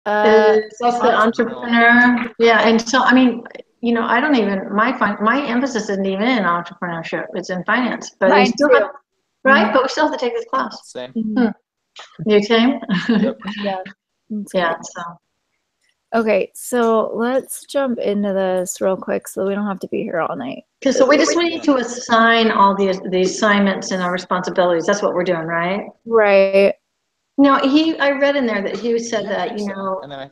That's the entrepreneur. Yeah, and so I mean, I don't even my emphasis isn't even in entrepreneurship; it's in finance. But we Mine still too. have, right? But we still have to take this class. Same. You same? Yep. Yeah. That's Yeah. great. So Okay, so let's jump into this real quick so we don't have to be here all night. so we just need to assign all the assignments and our responsibilities. That's what we're doing, right? Right. No, I read in there that he said that, And then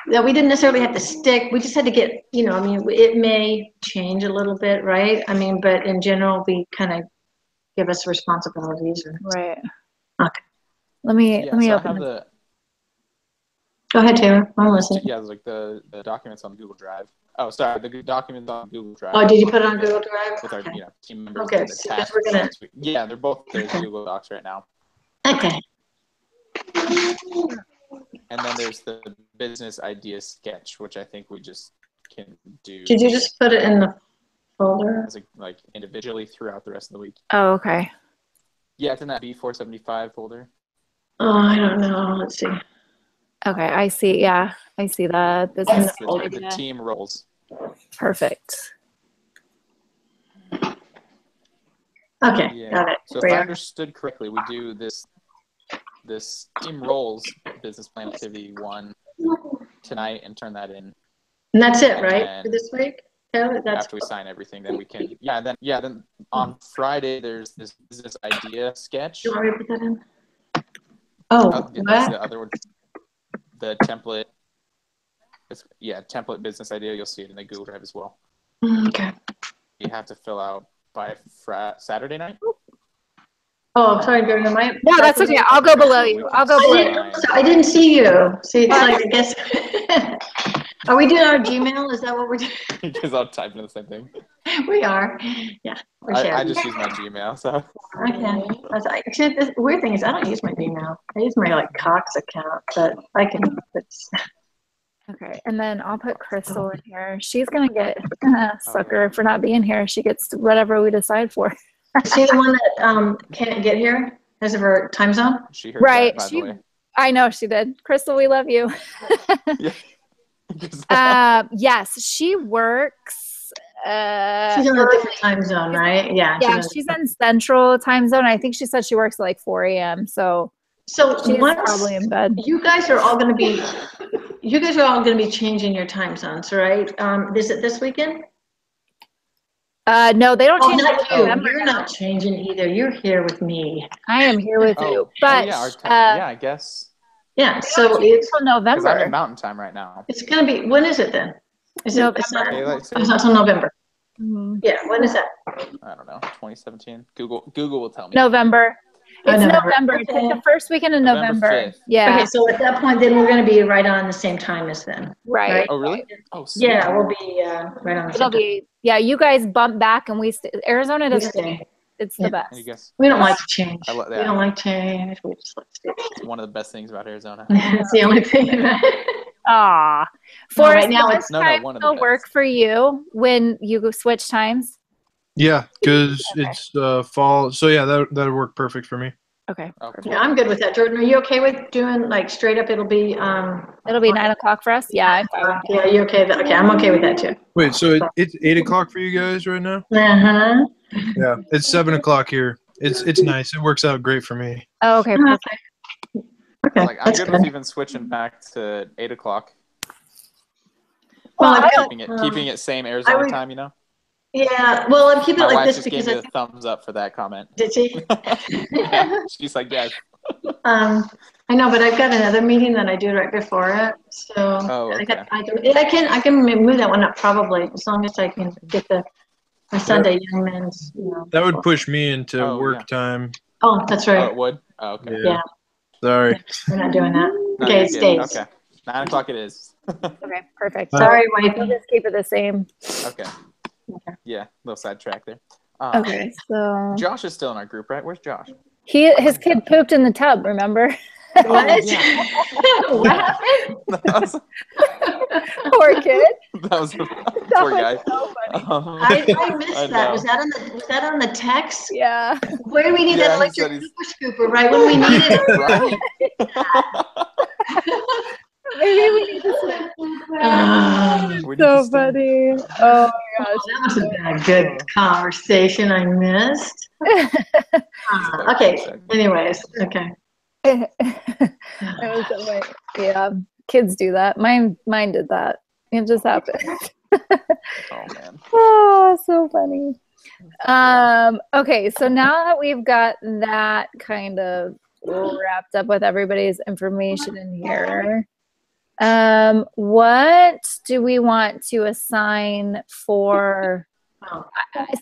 that we didn't necessarily have to stick. We just had to get, I mean, it may change a little bit, right? I mean, but in general, we kind of give us responsibilities. Right. Okay. Let me so I open have it. Go ahead, Taylor. I'm listening. Yeah, there's like the documents on Google Drive. Oh, sorry, the documents on Google Drive. Oh, did you put it on Google Drive? With our team members. Okay, and the so tasks we're gonna. Yeah, they're both there's Google Docs right now. Okay. And then there's the business idea sketch, which I think we just can do. Did you just put it in the folder? As like individually throughout the rest of the week. Oh, okay. Yeah, it's in that B475 folder. Oh, I don't know. Let's see. Okay, I see. Yeah, I see the business The team roles. Perfect. Okay, Yeah. got it. So if I understood correctly, we do this team roles business plan activity 1 tonight and turn that in. And that's it, right? For this week? Taylor, after we sign everything, then we can. Then on Friday there's this business idea sketch. Do you want me to put that in? Oh, that's the other one. The template. Template business idea. You'll see it in the Google Drive as well. Okay. You have to fill out by Saturday night. Oh, sorry, Jordan. No, that's okay. I'll go below you. I didn't see you. See, it's like, I guess. Are we doing our Gmail? Is that what we're doing? Because I'm typing the same thing. We are. Yeah. I just use my Gmail, so. Okay. The weird thing is I don't use my Gmail. I use my Cox account, but I can. Okay, and then I'll put Crystal in here. She's gonna get sucker for not being here. She gets whatever we decide for. Is she the one that can't get here because of her time zone? She heard that, by the way. I know she did. Crystal, we love you. Yes, she works. She's in a different time zone, right? Yeah. Yeah, she's in Central time zone. I think she said she works at like 4 a.m. So she's probably in bed. You guys are all going to be changing your time zones, right? Is it this weekend? No, they don't change. Not you. You're not changing either. You're here with me. I am here with you. But I guess. Yeah, so it's until November. Because I'm in Mountain Time right now. It's gonna be. When is it then? Is November. It's not until November. Mm-hmm. Yeah, when is that? I don't know. 2017. Google will tell me. November. It's November. Okay. It's like the first weekend in November. 5th. Yeah. Okay, so at that point, then we're going to be right on the same time as them. Right. Oh, really? Oh, sweet. Yeah, we'll be right on the same time. Yeah, you guys bump back and we stay. Arizona doesn't stay. It's the best. We don't like to change. We don't like change. We just like to stay. It's one of the best things about Arizona. That's the only thing. Aw. Forrest, right now does time still work for you when you switch times? Yeah, because it's fall. So yeah, that'll work perfect for me. Okay. Yeah, I'm good with that. Jordan, are you okay with doing like straight up? It'll be 9 o'clock for us. Yeah, I'm fine with that. Yeah, you okay? Okay, I'm okay with that too. Wait, so it's 8 o'clock for you guys right now? Uh-huh. Yeah, it's 7 o'clock here. It's nice. It works out great for me. Oh, okay. Perfect. Okay. Like, I'm good with even switching back to 8 o'clock. Well, keeping it same Arizona time, you know? Yeah, well, I'm keeping it like this because gave me a thumbs up for that comment. Did she? Yeah, she's like, yes. I know, but I've got another meeting that I do right before it, so I can move that one up probably as long as I can get my Sunday young men's. That would push me into work time. Oh, that's right. Oh, it would. Oh, okay. Yeah. Sorry. We're not doing that. No, okay, it stays. Okay. 9 o'clock it is. Okay, perfect. Sorry, Wade. We'll just keep it the same. Okay. Yeah, little sidetrack there. Okay, so Josh is still in our group, right? Where's Josh? His kid pooped in the tub. Remember? What? What happened? Poor kid. That was poor guy. So funny. I missed that. Was that on the text? Yeah. Where do we need that electric scooper? Right when we needed it. Right. so funny. Oh my gosh. That must have been a good conversation I missed. Okay. Anyways, okay. It was so funny. Yeah, kids do that. Mine did that. It just happened. Oh man. Oh, so funny. Okay, so now that we've got that kind of wrapped up with everybody's information in here, what do we want to assign for?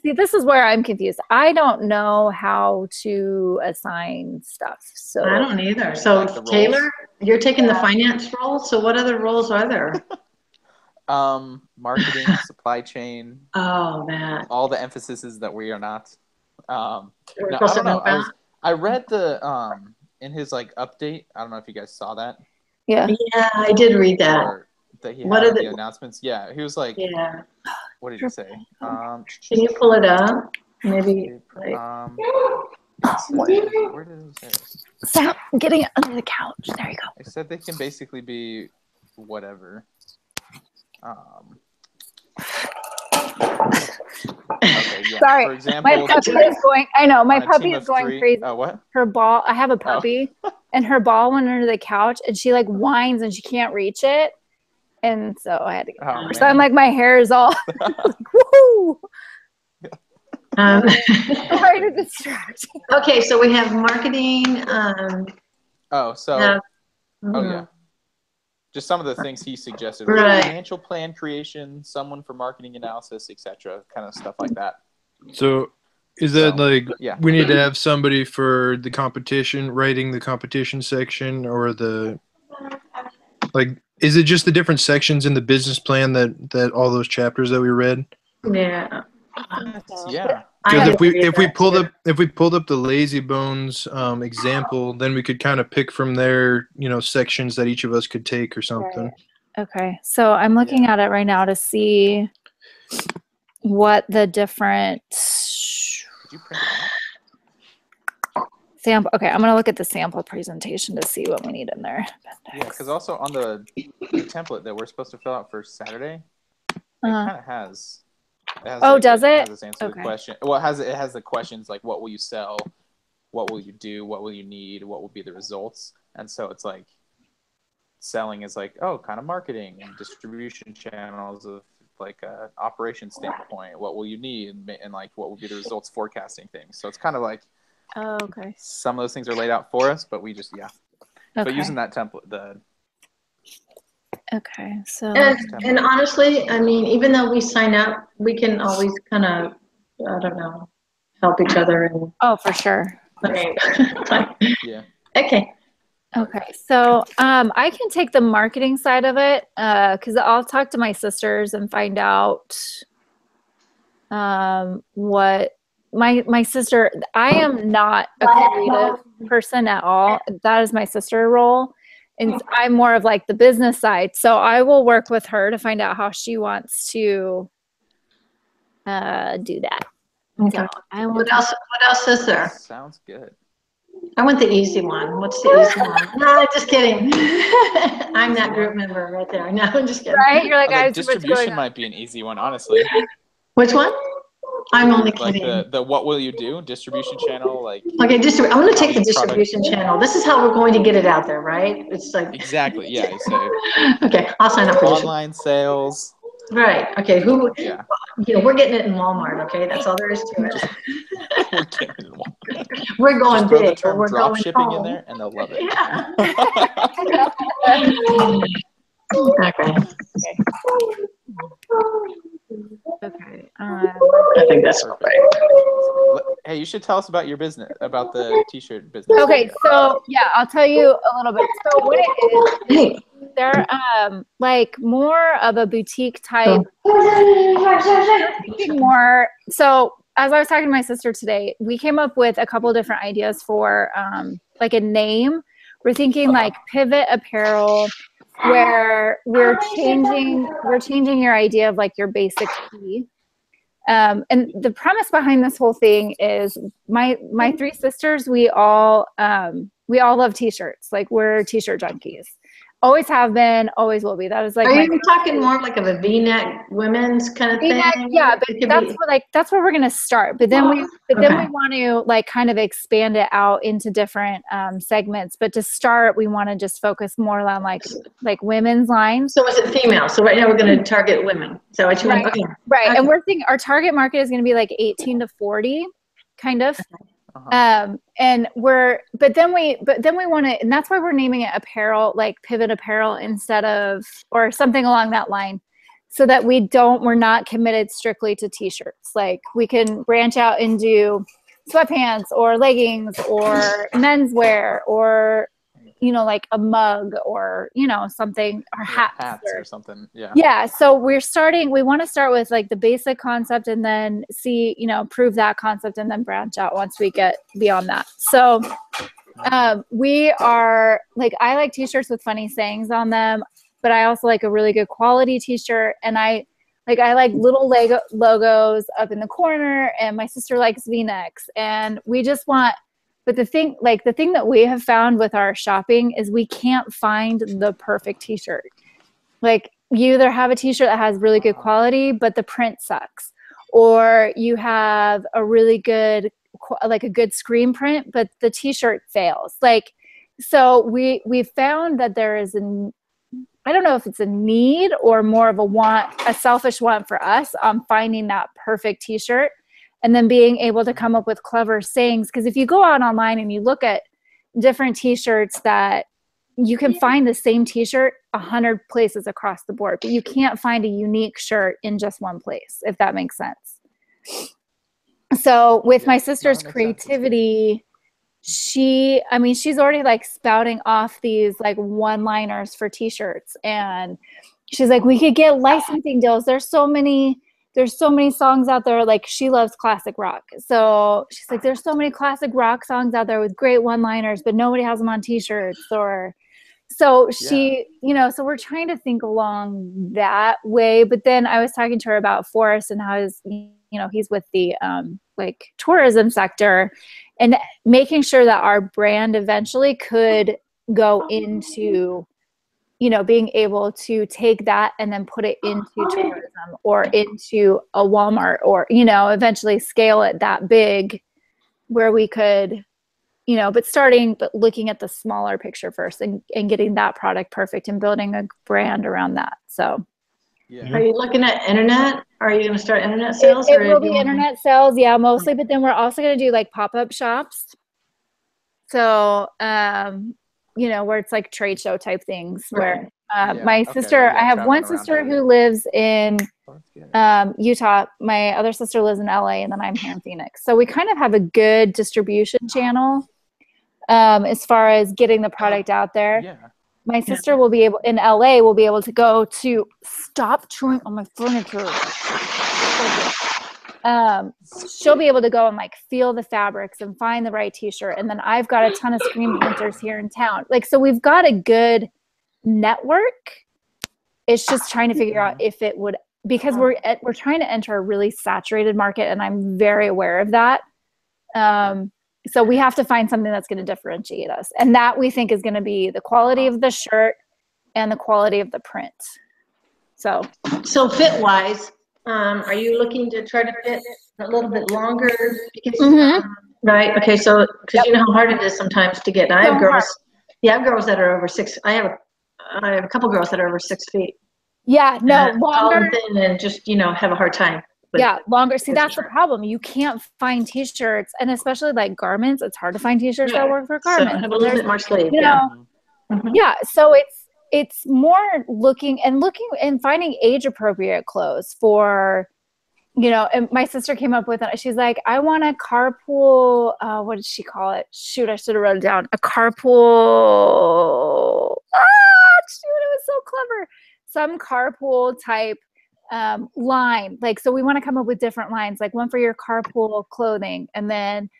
See, this is where I'm confused. I don't know how to assign stuff. So I don't either. So Taylor, you're taking the finance role. So what other roles are there? Marketing, supply chain. Oh, that. All the emphasis is that we are not. No, We're I supposed don't to know. know that? I read the in his like update. I don't know if you guys saw that. yeah. Yeah, I did read that. Or that he What had are the the- announcements. Yeah, he was like, Yeah. what did he say? Can you pull it up? Maybe. Like, where did he say this? Stop getting under the couch. There you go. They said they can basically be whatever. Okay, yeah. Sorry, For example, my puppy is going. I know my on a puppy team is of going three- crazy. Oh, what? Her ball. I have a puppy, and her ball went under the couch, and she like whines, and she can't reach it, and so I had to get Oh, her. So I'm man. like, my hair is all like, woohoo! Sorry to distract you. okay, so we have marketing. Oh, so Yeah. oh yeah. Just some of the things he suggested. Right. Financial plan creation, someone for marketing analysis, etc. Kind of stuff like that. So is that So, like yeah. we need to have somebody for the competition, writing the competition section, or the like? Is it just the different sections in the business plan that all those chapters that we read? Yeah. Yeah. I Because had to read if we that pulled too. up the Lazy Bones example, then we could kind of pick from there, sections that each of us could take or something. Okay, so I'm looking at it right now to see what the different Did you print it out? sample. Okay, I'm gonna look at the sample presentation to see what we need in there. Yeah, because also on the template that we're supposed to fill out for Saturday, it kind of has. Oh, does it? Has this answer the question. Well, it has the questions like, what will you sell? What will you do? What will you need? What will be the results? And so it's like, selling is like, oh, kind of marketing and distribution channels of like a operation standpoint. What will you need? And like, what will be the results forecasting things? So it's kind of like, oh, okay. some of those things are laid out for us, but we just, Okay. But using that template, Okay, so And honestly, I mean, even though we sign up, we can always kind of, I don't know, help each other. And, oh, for sure. yeah. Okay. Okay, so I can take the marketing side of it because I'll talk to my sisters and find out what my sister. I am not a creative person at all. That is my sister role, and I'm more of like the business side. So I will work with her to find out how she wants to do that. Okay. So I will. What else is there? Sounds good. I want the easy one. What's the easy one? No, just kidding. I'm that group member right there. No, I'm just kidding. Right? You're like, I I was have like, too much going distribution on. might be an easy one, honestly. Which one? I'm only Like kidding. the what will you do distribution channel, like Okay, I'm going to take the Product. distribution channel. This is how we're going to get it out there, right? It's like, exactly, yeah. So okay, I'll sign up for this. online sales, Right. Okay. yeah. We're getting it in Walmart. Okay, that's all there is to it. We're getting it in Walmart. We're going Just throw the big. term We're drop going shipping in home. there, and they'll love it. Yeah. Okay. Okay. I think that's great. Hey, you should tell us about your business, about the t-shirt business. Okay, so yeah, I'll tell you a little bit. So what it is, Hey. they're like more of a boutique type. Thinking more. So as I was talking to my sister today, we came up with a couple different ideas for like a name. We're thinking like Pivot Apparel, where we're changing your idea of like your basic tee. And the premise behind this whole thing is my three sisters, we all love t-shirts. Like we're t-shirt junkies. Always have been, always will be. That is like. Are you talking more like of a V-neck women's kind of V-neck, thing? yeah, but that's where we're gonna start. But then we want to like kind of expand it out into different segments. But to start, we want to just focus more on like women's lines. So is it female? So right now we're going to target women. So what you right, want? Okay. Right, Okay. And we're thinking our target market is going to be like 18 to 40, kind of. Uh-huh. But then we want to, and that's why we're naming it apparel, like Pivot Apparel instead of, or something along that line, so that we're not committed strictly to t-shirts. Like we can branch out and do sweatpants or leggings or menswear or, like a mug or, something, or hats or something. Yeah. Yeah. So we want to start with like the basic concept and then see, prove that concept and then branch out once we get beyond that. So we are like, I like t-shirts with funny sayings on them, but I also like a really good quality t-shirt. And I like little Lego logos up in the corner, and my sister likes V-necks, and we just want. But the thing that we have found with our shopping is we can't find the perfect t-shirt. Like you either have a t-shirt that has really good quality, but the print sucks, or you have a really good, like a good screen print, but the t-shirt fails. Like, so we found that there is I don't know if it's a need or more of a selfish want for us on finding that perfect t-shirt. And then being able to come up with clever sayings. Because if you go out online and you look at different t-shirts, that you can find the same t-shirt 100 places across the board, but you can't find a unique shirt in just one place, if that makes sense. So with my sister's creativity, she's already like spouting off these like one-liners for t-shirts. And she's like, we could get licensing deals. There's so many songs out there. Like she loves classic rock. So she's like, there's so many classic rock songs out there with great one-liners, but nobody has them on t-shirts. So so we're trying to think along that way. But then I was talking to her about Forrest and how he's with the like tourism sector, and making sure that our brand eventually could go into being able to take that and then put it into tourism or into a Walmart, or, eventually scale it that big where we could, but looking at the smaller picture first and getting that product perfect and building a brand around that. So. Yeah. Are you looking at internet? Are you going to start internet sales? It will be internet sales, yeah, mostly. But then we're also going to do like pop-up shops. So, where it's like trade show type things, where my sister, I have one sister who lives in Utah. My other sister lives in LA, and then I'm here in Phoenix. So we kind of have a good distribution channel as far as getting the product out there. Yeah. My sister will be able, in LA, will be able to go to, stop chewing on my furniture. She'll be able to go and like feel the fabrics and find the right t-shirt. And then I've got a ton of screen printers here in town. Like, so we've got a good network. It's just trying to figure out if it would, because we're trying to enter a really saturated market, and I'm very aware of that. So we have to find something that's going to differentiate us. And that we think is going to be the quality of the shirt and the quality of the print. So fit wise, are you looking to try to fit a little bit longer? Because, right. Okay. So, because you know how hard it is sometimes to get, I have girls. Yeah. I have girls that are over 6. I have a couple girls that are over 6 feet. Yeah. No, longer. And just, have a hard time. Yeah, longer. See, that's the problem. You can't find t-shirts, and especially like garments. It's hard to find t-shirts that work for garments. So have a little bit more sleeve. Yeah. So it's more looking and finding age appropriate clothes for, and my sister came up with it. She's like, I want a carpool. What did she call it? Shoot, I should have wrote it down. A carpool. Shoot, it was so clever. Some carpool type line. Like, so we want to come up with different lines, like one for your carpool clothing. And then,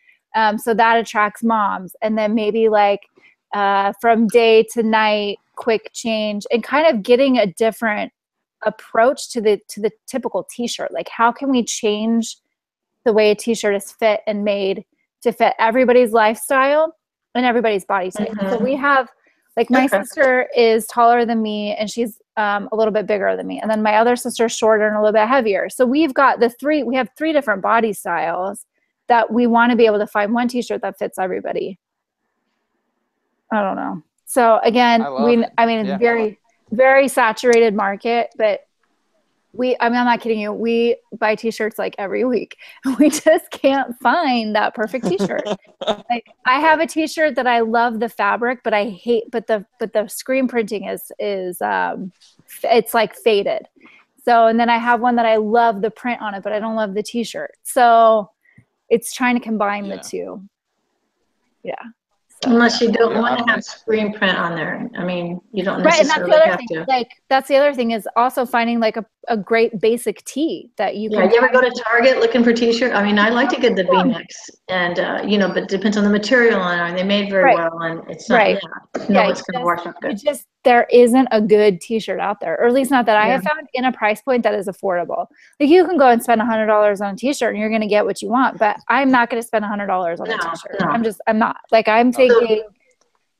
so that attracts moms. And then maybe like, from day to night, quick change, and kind of getting a different approach to the typical t-shirt. Like, how can we change the way a t-shirt is fit and made to fit everybody's lifestyle and everybody's body type? So we have Like my Okay. sister is taller than me and she's a little bit bigger than me. And then my other sister's shorter and a little bit heavier. So we have three different body styles that we want to be able to find one t-shirt that fits everybody. I don't know. So again, I love it. Yeah. very, very saturated market, but I'm not kidding you. We buy t-shirts like every week. We just can't find that perfect t-shirt. Like I have a t-shirt that I love the fabric, but I hate, but the screen printing is it's like faded. So, and then I have one that I love the print on it, but I don't love the t-shirt. So it's trying to combine the two. Yeah. So, Unless you don't Yeah, want I'm to have like- screen print on there. I mean, you don't right, and that's the necessarily other have thing. to. Like that's the other thing is also finding like a great basic tee that you Yeah, can. you ever go to Target looking for t-shirt? I mean, I like to get the V-necks and, but it depends on the material on it. Are they made very Right. well? And it's not, Right. no, Yeah, it's going to wash up good. there isn't a good t-shirt out there, or at least not that I Yeah. have found in a price point that is affordable. Like you can go and spend $100 on a t-shirt and you're going to get what you want, but I'm not going to spend $100 on a No, t-shirt. no. I'm not. Like I'm thinking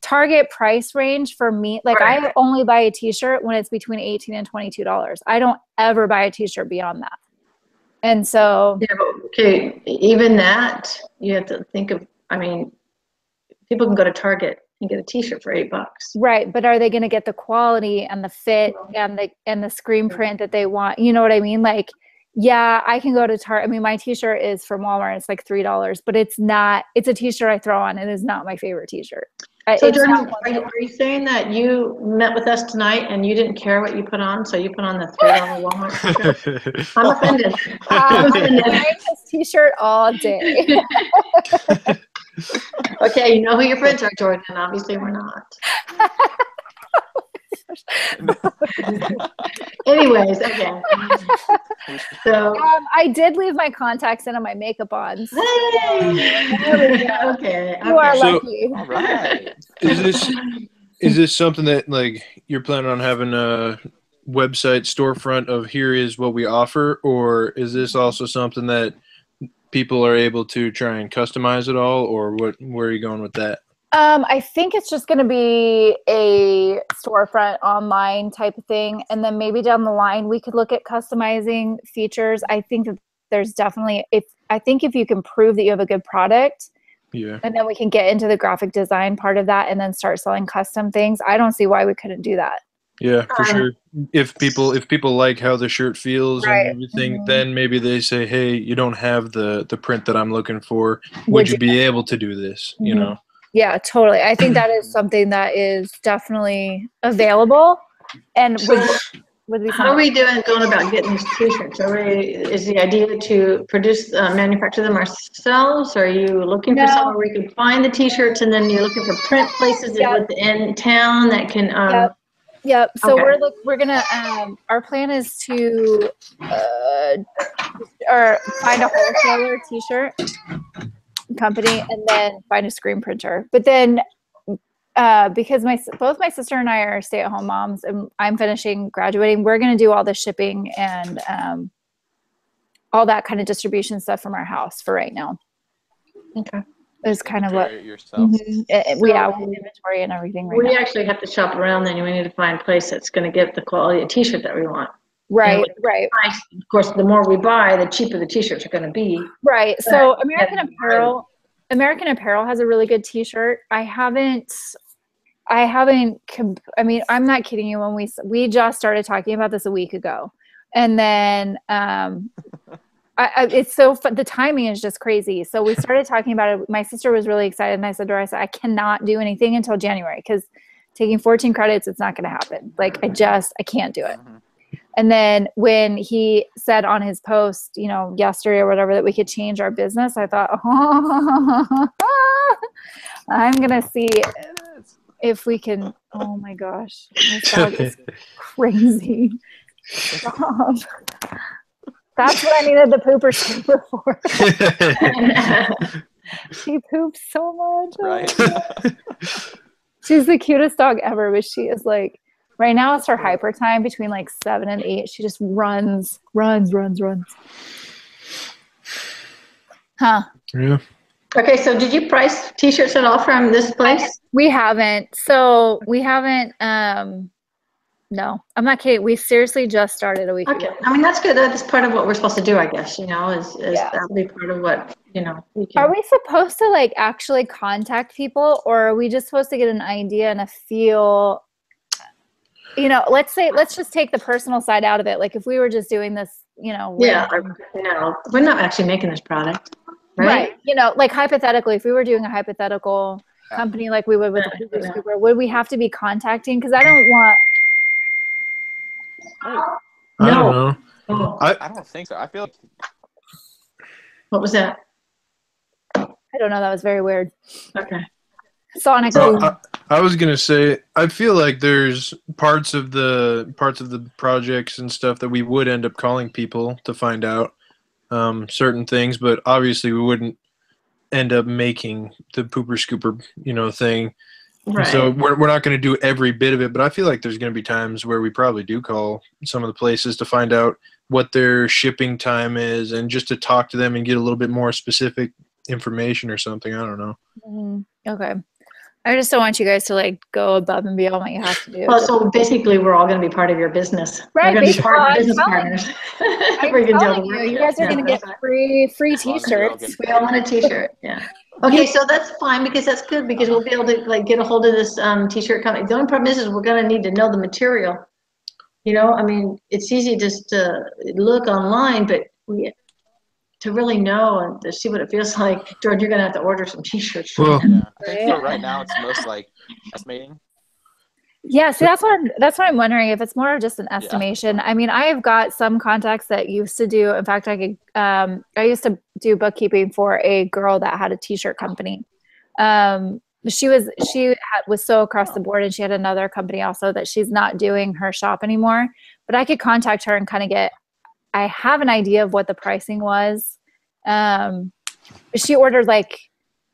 Target price range for me, like Right. I only buy a t-shirt when it's between $18 and $22. I don't ever buy a t-shirt beyond that. And so Yeah, but okay, even that, you have to think of, I mean, people can go to Target and get a t-shirt for $8. right, but are they going to get the quality and the fit and the screen print that they want? You know what I mean? Like, yeah, I can go to Target. I mean, my t-shirt is from Walmart. It's like $3, but it's a t-shirt I throw on. It is not my favorite t-shirt. So It's Jordan, not are you saying that you met with us tonight and you didn't care what you put on, so you put on the $3 Walmart t-shirt? I'm offended. I'm I'm offended. wearing this t-shirt all day. Okay, you know who your friends are, Jordan, and obviously we're not. Anyways, okay. So, I did leave my contacts in and my makeup on. So okay. you are So- lucky. All right. Is this something that like you're planning on having a website storefront of here is what we offer, or is this also something that people are able to try and customize it all, or where are you going with that? I think it's just going to be a storefront online type of thing. And then maybe down the line, we could look at customizing features. I think that there's definitely, if you can prove that you have a good product, Yeah. and then we can get into the graphic design part of that and then start selling custom things. I don't see why we couldn't do that. Yeah, for sure. If people like how the shirt feels Right. and everything, Mhm. then maybe they say, "Hey, you don't have the print that I'm looking for. Would Would you you- be able to do this?" You Mhm. know. Yeah, totally. I think that is something that is definitely available and would be How are something. we going about getting these t-shirts? Is the idea to produce, manufacture them ourselves? Are you looking for No. somewhere where we can find the t-shirts and then you're looking for print places Yep. within town that can, Yep. So Okay. we're gonna our plan is to or find a wholesaler t-shirt company and then find a screen printer. But then because both my sister and I are stay-at-home moms and I'm finishing graduating, we're gonna do all the shipping and all that kind of distribution stuff from our house for right now. okay. Is kind of what Inventory it yourself. we have inventory and everything right We now. actually have to shop around then, and we need to find a place that's gonna get the quality of t-shirt that we want. Right, with right. Price, of course, the more we buy, the cheaper the t-shirts are gonna be. Right. So American yeah, Apparel has a really good t-shirt. I mean, I'm not kidding you when we just started talking about this a week ago. And then it's so fun. The timing is just crazy. So we started talking about it. My sister was really excited and I said to her, I cannot do anything until January because taking 14 credits, it's not going to happen. Like I can't do it. Mhm. And then when he said on his post, yesterday or whatever, that we could change our business, I thought, I'm going to see if we can. Oh my gosh. This dog is crazy. Stop. That's what I needed the pooper scooper for. She poops so much. Right. She's the cutest dog ever, but she is like, right now it's her hyper time between like 7 and 8. She just runs. Huh. Yeah. Okay, so did you price t-shirts at all from this place? We haven't. So we haven't. No, I'm not kidding. We seriously just started a week Okay, ago. I mean, that's good. That's part of what we're supposed to do, I guess, is Yeah. that'll be part of what, we Are can. we supposed to like actually contact people, or are we just supposed to get an idea and a feel? Let's just take the personal side out of it. Like if we were just doing this, Yeah, random- no, we're not actually making this product, right? Like hypothetically, if we were doing a hypothetical company like we would with the Cooper Scooper, would we have to be contacting? Because I don't want. I don't No. know. Oh, I don't think so. I feel like what was that? I don't know. That was very weird. Okay. Sonic So boom. I was gonna say, I feel like there's parts of the projects and stuff that we would end up calling people to find out certain things, but obviously we wouldn't end up making the Pooper Scooper, thing. Right. So we're not going to do every bit of it, but I feel like there's going to be times where we probably do call some of the places to find out what their shipping time is and just to talk to them and get a little bit more specific information or something. I don't know. Okay. I just don't want you guys to like go above and beyond what you have to do. Well, so basically, we're all going to be part of your business. Right, We're going to be basically, part of I'm business telling partners. I'm We're gonna telling do all the you, work. you guys are Yeah, going to get that's right. free as long as we all t-shirts. We all want a t-shirt, yeah. Okay, so that's fine, because that's good, because we'll be able to like get a hold of this t-shirt company. The only problem is we're gonna need to know the material. I mean, it's easy just to look online, but to really know and to see what it feels like, George, you're gonna have to order some t-shirts. Well, yeah. I think for right now it's most like estimating. Yeah, see, that's what I'm wondering, if it's more of just an estimation. I mean, I have got some contacts that used to do. In fact, I used to do bookkeeping for a girl that had a t-shirt company. She was so across the board, and she had another company also that she's not doing her shop anymore. But I could contact her and kind of I have an idea of what the pricing was. She ordered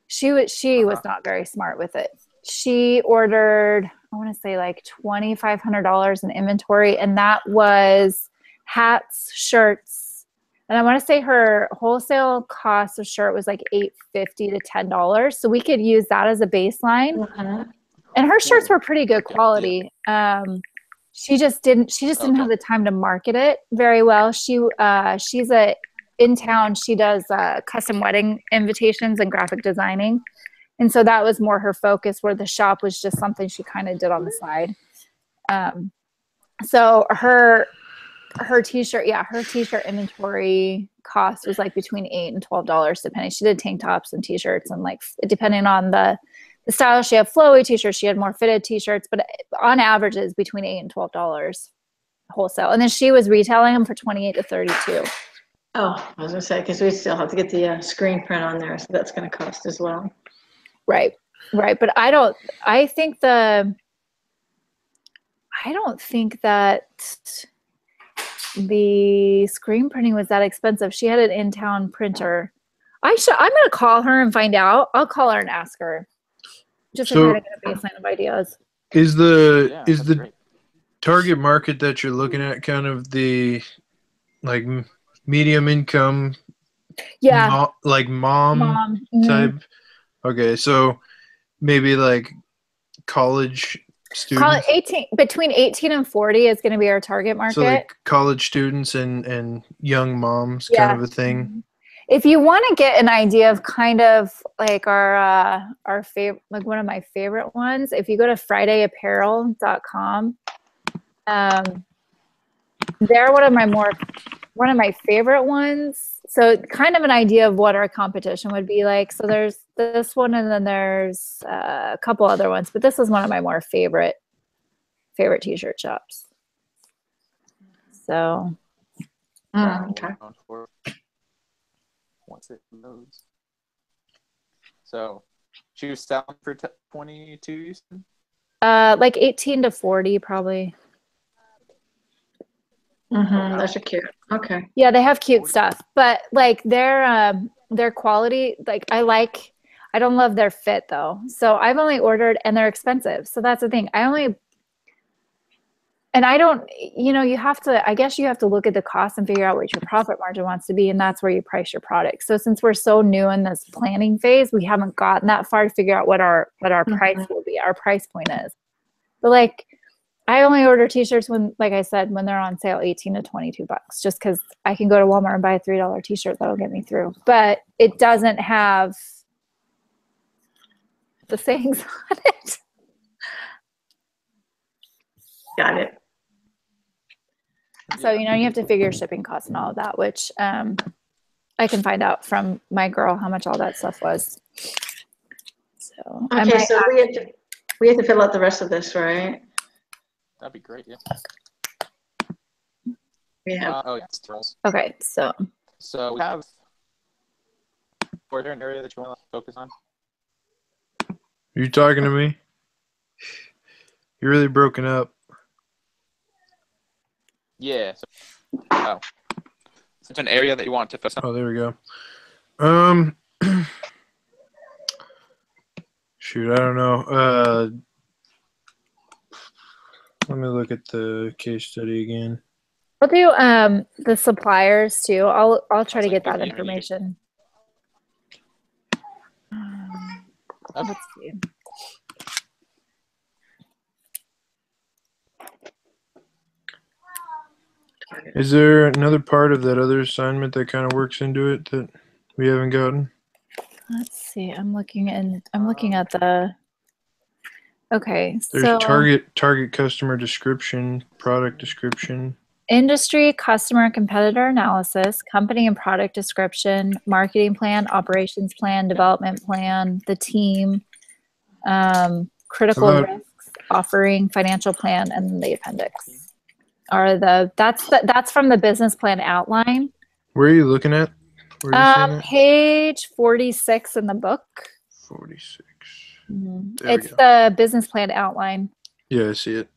she was not very smart with it. She ordered, I want to say like $2,500 in inventory, and that was hats, shirts, and I want to say her wholesale cost of shirt was like $8.50 to $10. So we could use that as a baseline. Mhm. And her shirts were pretty good quality. She just didn't have the time to market it very well. She's in town. She does custom wedding invitations and graphic designing. And so that was more her focus, where the shop was just something she kind of did on the side. So her t-shirt inventory cost was like between $8 and $12 depending. She did tank tops and t-shirts, and like depending on the style, she had flowy t-shirts, she had more fitted t-shirts, but on average it's between $8 and $12 wholesale. And then she was retailing them for $28 to $32. Oh, I was gonna say, because we still have to get the screen print on there, so that's gonna cost as well. Right. But I don't think that the screen printing was that expensive. She had an in-town printer. I'm gonna call her and find out. I'll call her and ask her, just to kind of get a baseline of ideas. Is That's the great. target market that you're looking at kind of the like medium income, like mom type? Okay, so maybe like college students. Between 18 and 40 is going to be our target market. So like college students and young moms, kind of a thing. If you want to get an idea of kind of like our favorite, like one of my favorite ones, if you go to FridayApparel.com, they're one of my favorite ones. So kind of an idea of what our competition would be like. So there's this one, and then there's a couple other ones, but this is one of my more favorite t-shirt shops. So. Okay. Once it loads. So she was selling for 22, you said? Like 18 to 40 probably. Those are cute. Okay. Yeah, they have cute stuff, but like their quality, like I don't love their fit though. So I've only ordered, and they're expensive. So that's the thing. And I don't, you have to, I guess you have to look at the cost and figure out what your profit margin wants to be. And that's where you price your product. So since we're so new in this planning phase, we haven't gotten that far to figure out what our price will be, our price point is. But like, I only order t-shirts when, like I said, when they're on sale, 18 to 22 bucks, just because I can go to Walmart and buy a $3 t-shirt that'll get me through. But it doesn't have the sayings on it. Got it. So, you have to figure shipping costs and all of that, which I can find out from my girl how much all that stuff was. So, Okay, so we have to fill out the rest of this, right? That'd be great. Yeah. We have. Oh, yes. Okay, so we have. Is there an area that you want to focus on? Are you talking to me? You're really broken up. Yeah. So it's an area that you want to focus on. Oh, there we go. Shoot, I don't know. Let me look at the case study again. we'll do the suppliers too. I'll try to get that Like information. Okay. Let's see. Is there another part of that other assignment that kind of works into it that we haven't gotten? Let's see. I'm looking at the. Okay, There's so target customer description, product description. industry, customer, competitor analysis, company and product description, marketing plan, operations plan, development plan, the team, critical risks, offering, financial plan, and then the appendix are that's from the business plan outline. Where are you looking at? Where are you seeing it? Page 46 in the book. 46. There it's the business plan outline. Yeah, I see it.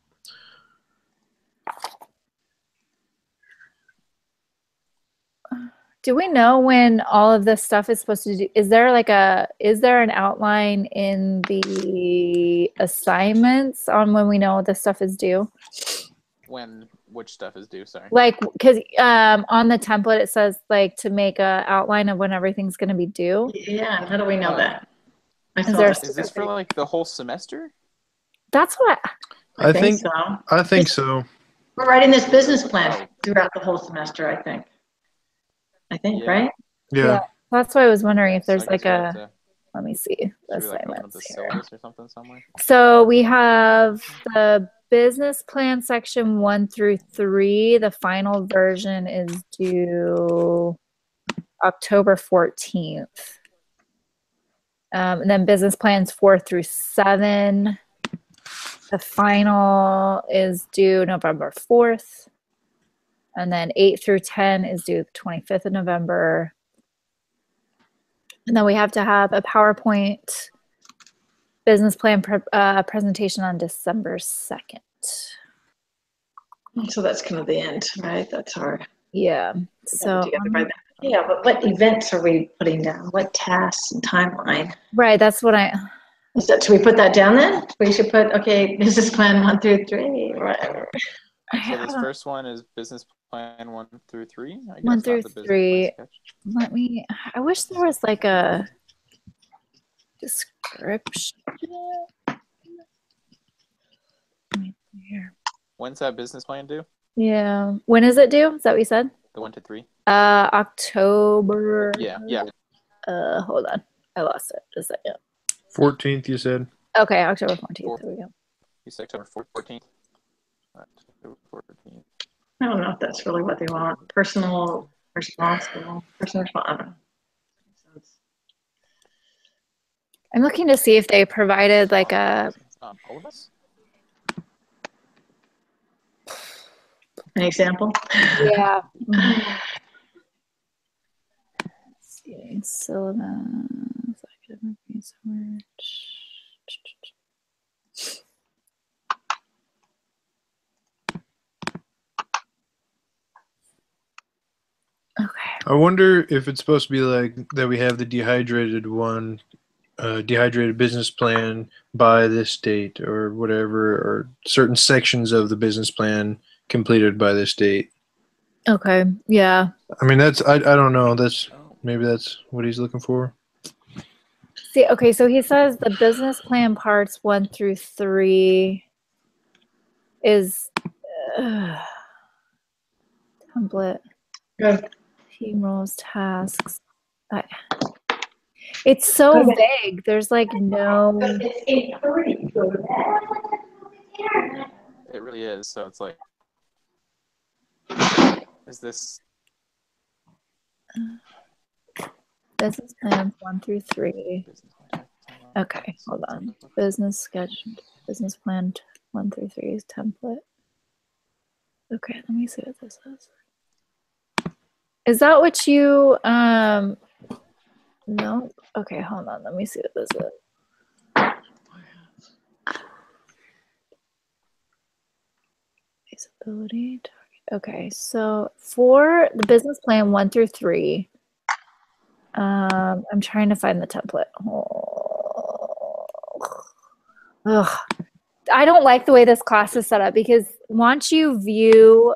Do we know when all of this stuff is supposed to do? Is there an outline in the assignments on when we know this stuff is due? Which stuff is due? Sorry. Like, because on the template it says like to make a outline of when everything's going to be due. Yeah, how do we know that? Is this for like the whole semester? That's what I think so. I think so. We're writing this business plan throughout the whole semester, I think. Yeah. Right? Yeah. That's why I was wondering if there's So I like guess a. Let me see the should we, like, open up assignments the here. syllabus or something somewhere? So we have the business plan section 1 through 3. The final version is due October 14th. And then business plans 4 through 7. The final is due November 4th. And then 8 through 10 is due the 25th of November. And then we have to have a PowerPoint business plan presentation on December 2nd. So that's kind of the end, right? That's our. Yeah. So yeah, but what events are we putting down? What tasks and timeline? right, that's what Should we put that down then? We should put business plan 1 through 3. Whatever. So this first one is business plan 1 through 3. I guess 1 through not the 3. business plan I wish there was like a description. Here. When's that business plan due? Yeah. When is it due? Is that what you said? The 1 to 3. October. Yeah. Hold on. I lost it. Just a second. 14th, you said? Okay, October 14th. There we go. You said October 14th. October 14th. I don't know if that's really what they want. Personal responsible. Personal responsible. I don't know. I'm looking to see if they provided like a. All of us? An example? Yeah. Let's see. Syllabus. Academic research. Okay. I wonder if it's supposed to be like that we have the dehydrated one dehydrated business plan by this date or whatever, or certain sections of the business plan completed by this date. Okay. Yeah. I mean, I don't know. Maybe that's what he's looking for. See, okay, so he says the business plan parts 1 through 3 is template, Good. team roles, tasks. It's so Okay. vague. There's like no. It's 8:30. Go to bed. It really is. So it's like, is this? Business plans 1 through 3. Okay, hold on. Business sketch, business plan 1 through 3 is template. Okay, let me see what this is. Is that what you, no? Okay, hold on. Let me see what this is. Feasibility, target. Okay, so for the business plan 1 through 3, I'm trying to find the template. Ugh. I don't like the way this class is set up because once you view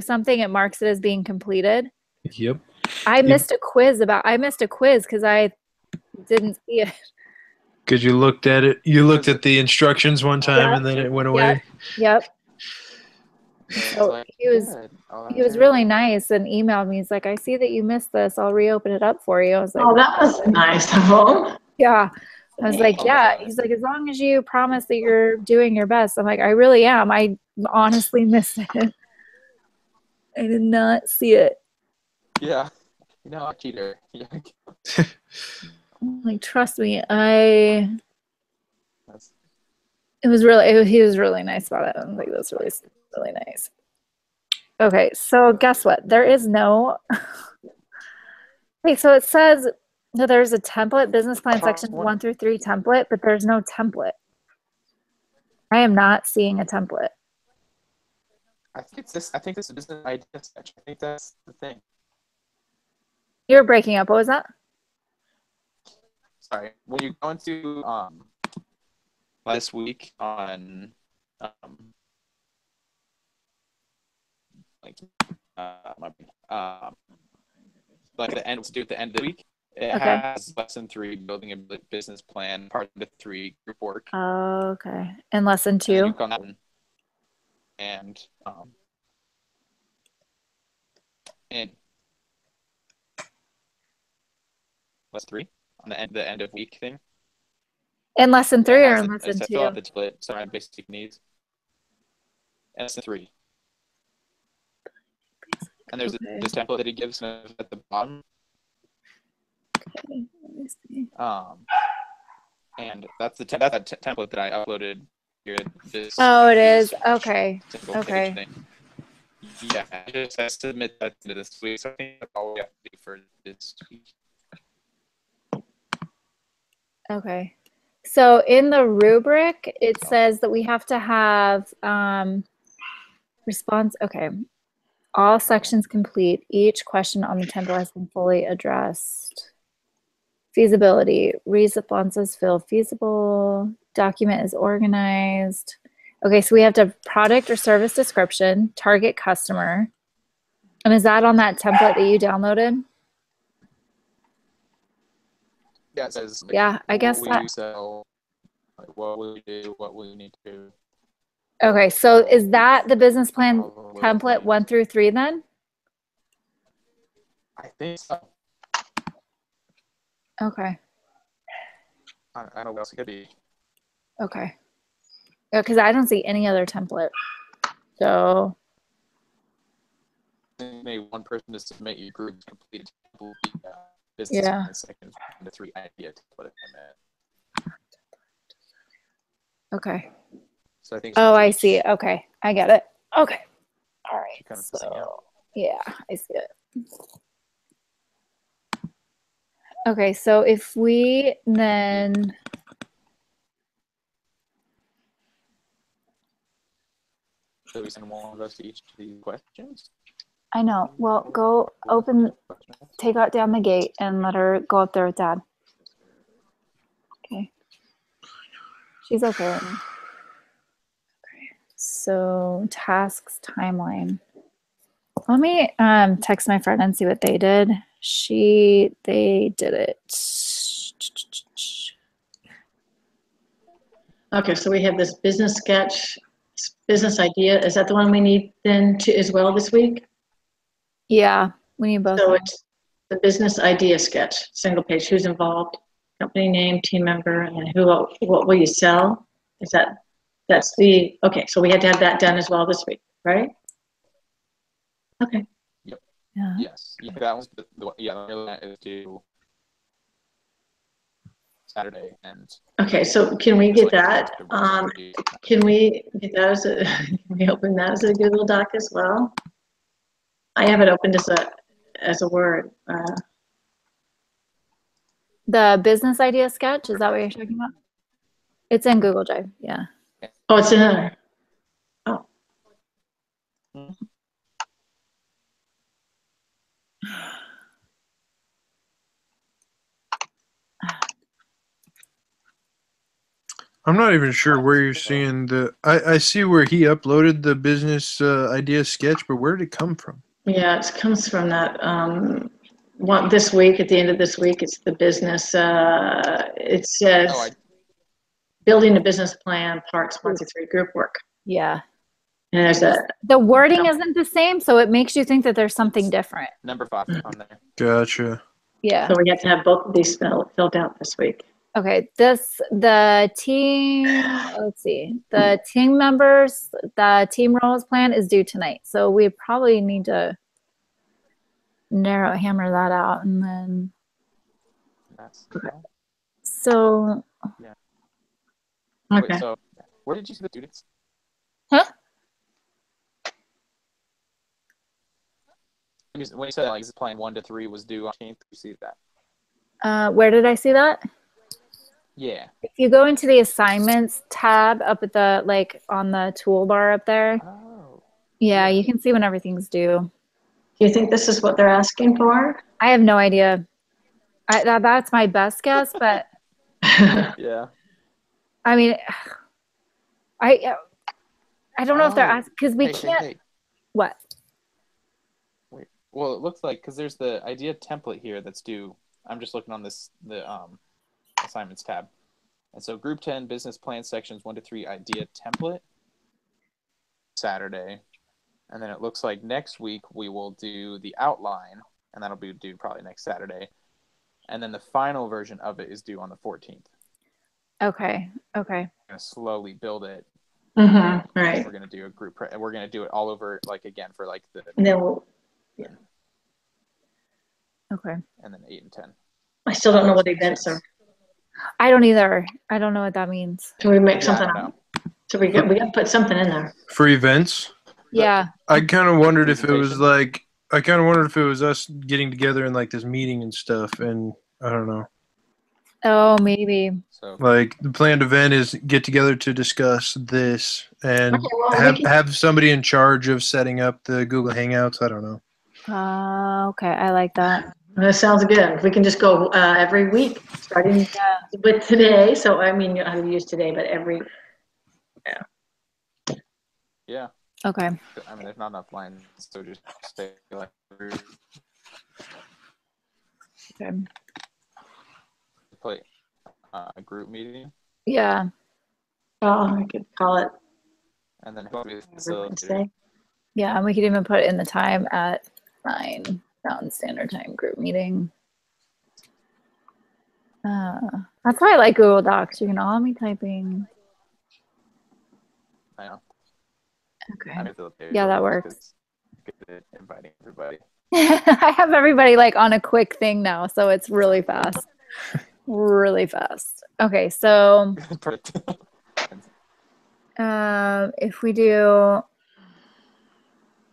something, it marks it as being completed. Yep. I missed a quiz because I didn't see it. Because you looked at it, you looked at the instructions one time, Yep. and then it went away. Yep. It's So like, he was good. he was really nice and emailed me. He's like, I see that you missed this. I'll reopen it up for you. I was like, Oh, that was nice of him. yeah. I was like, yeah. He's like, as long as you promise that you're doing your best. I'm like, I really am. I honestly missed it. I did not see it. Yeah. You know, I'm a cheater. Yeah. Like, trust me, he That's, was really nice about it. I was like, that's really, really nice. Okay, so guess what? There is no. Okay, so it says that there's a template, business plan section 1 through 3 template, but there's no template. I am not seeing a template. I think it's this. I think this is business idea section. I think that's the thing. You're breaking up. What was that? Sorry. When you go into this week on like like the end, let's do at the end of the week. It Okay. has lesson 3, building a business plan, part of the 3 group work. Oh, okay. And lesson And you 2. go on that one. And lesson 3 on the end of week thing. And lesson 3 or It lesson says fill out 2? the template, sorry, basic needs. And lesson 3. And there's Okay. this template that he gives at the bottom. Okay, let me see. And that's that template that I uploaded here. Oh, it is. Okay. Single Okay. page thing. Yeah, I just have to submit that to this week. So I think that's all we have to do for this week. Okay. So in the rubric, it says that we have to have response. Okay. All sections complete. Each question on the template has been fully addressed. Feasibility. Responses feel feasible. Document is organized. Okay, so we have to have product or service description, target customer. And is that on that template that you downloaded? Yeah, it says. Like, Yeah, I guess what will you sell? Like, what will you do? What will you need to do? Okay, so is that the business plan template 1 through 3 then? I think so. Okay. I don't know what else it could be. Okay. Yeah, because I don't see any other template. So. Maybe one person to submit your group's completed business Yeah. plan, second to 3 idea to put it in it. Okay. So I think. Oh, I see it. Okay, I get it. Okay. All right. Kind of missing out. Yeah, I see it. Okay, so if we then. So we send one of us to each of these questions. I know. Well, go open, take out down the gate and let her go up there with Dad. She's okay. Okay. So tasks timeline. Let me text my friend and see what they did. They did it. Okay, so we have this business sketch, business idea. Is that the one we need then to as well this week? Yeah, we need both. So it's the business idea sketch, single page, who's involved, company name, team member, and then what will you sell? That's the, okay, so we had to have that done as well this week, right? Okay. Yeah. Yes. Yeah, that was that is due Saturday and. Okay, so can we get that? Can we get that can we open that as a Google Doc as well? I have it opened as a Word. The business idea sketch, is that what you're talking about? It's in Google Drive, yeah. Oh, it's in there. Oh. I'm not even sure where you're seeing I see where he uploaded the business idea sketch, but where did it come from? Yeah, it comes from that one this week. At the end of this week, it's the business. It says building a business plan, parts 1 through 3, group work. Yeah. And there's the wording isn't the same, so it makes you think that there's something different. Number 5 on there. Gotcha. Yeah. So we have to have both of these filled out this week. Okay, the team, let's see, the team members, the team roles plan is due tonight. So we probably need to hammer that out and then. Okay. So. Yeah. Okay. Wait, so where did you see the students? Huh? When you said like this plan 1 to 3 was due on 18th, you see that? Where did I see that? Yeah. If you go into the assignments tab up at the, on the toolbar up there. Oh. Yeah, you can see when everything's due. Do you think this is what they're asking for? I have no idea. That's my best guess, but. Yeah. I mean, I don't know if they're asking, because we can't. Hey. What? Wait. Well, it looks like, because there's the idea template here that's due. I'm just looking on the assignments tab. And so group 10 business plan sections 1 to 3 idea template Saturday. And then it looks like next week we will do the outline, and that'll be due probably next Saturday. And then the final version of it is due on the 14th. Okay. We're going to slowly build it. Mm-hmm. Right. We're going to do a group, and we're going to do it all over, again, for the. And then we'll. Yeah. Okay. And then 8 and 10. I still don't know what events are. I don't either. I don't know what that means. Can we make something up? So we got to put something in there. For events? Yeah. I kind of wondered if it was us getting together in this meeting and stuff, and I don't know. Oh, maybe. So the planned event is get together to discuss this and have somebody in charge of setting up the Google Hangouts. I don't know. Okay, I like that. That sounds good. We can just go every week, starting with today. So I mean, you don't have to use today, but every. Yeah. Okay. I mean, there's not enough lines, so just stay Okay. Play a group meeting. Yeah. Oh, I could call it. And then Wednesday. Yeah, and we could even put in the time at 9 Mountain Standard Time group meeting. That's why I like Google Docs. You can all be typing. I know. Okay. Yeah, yeah, that works. Good inviting everybody. I have everybody on a quick thing now, so it's really fast. Really fast. Okay, so if we do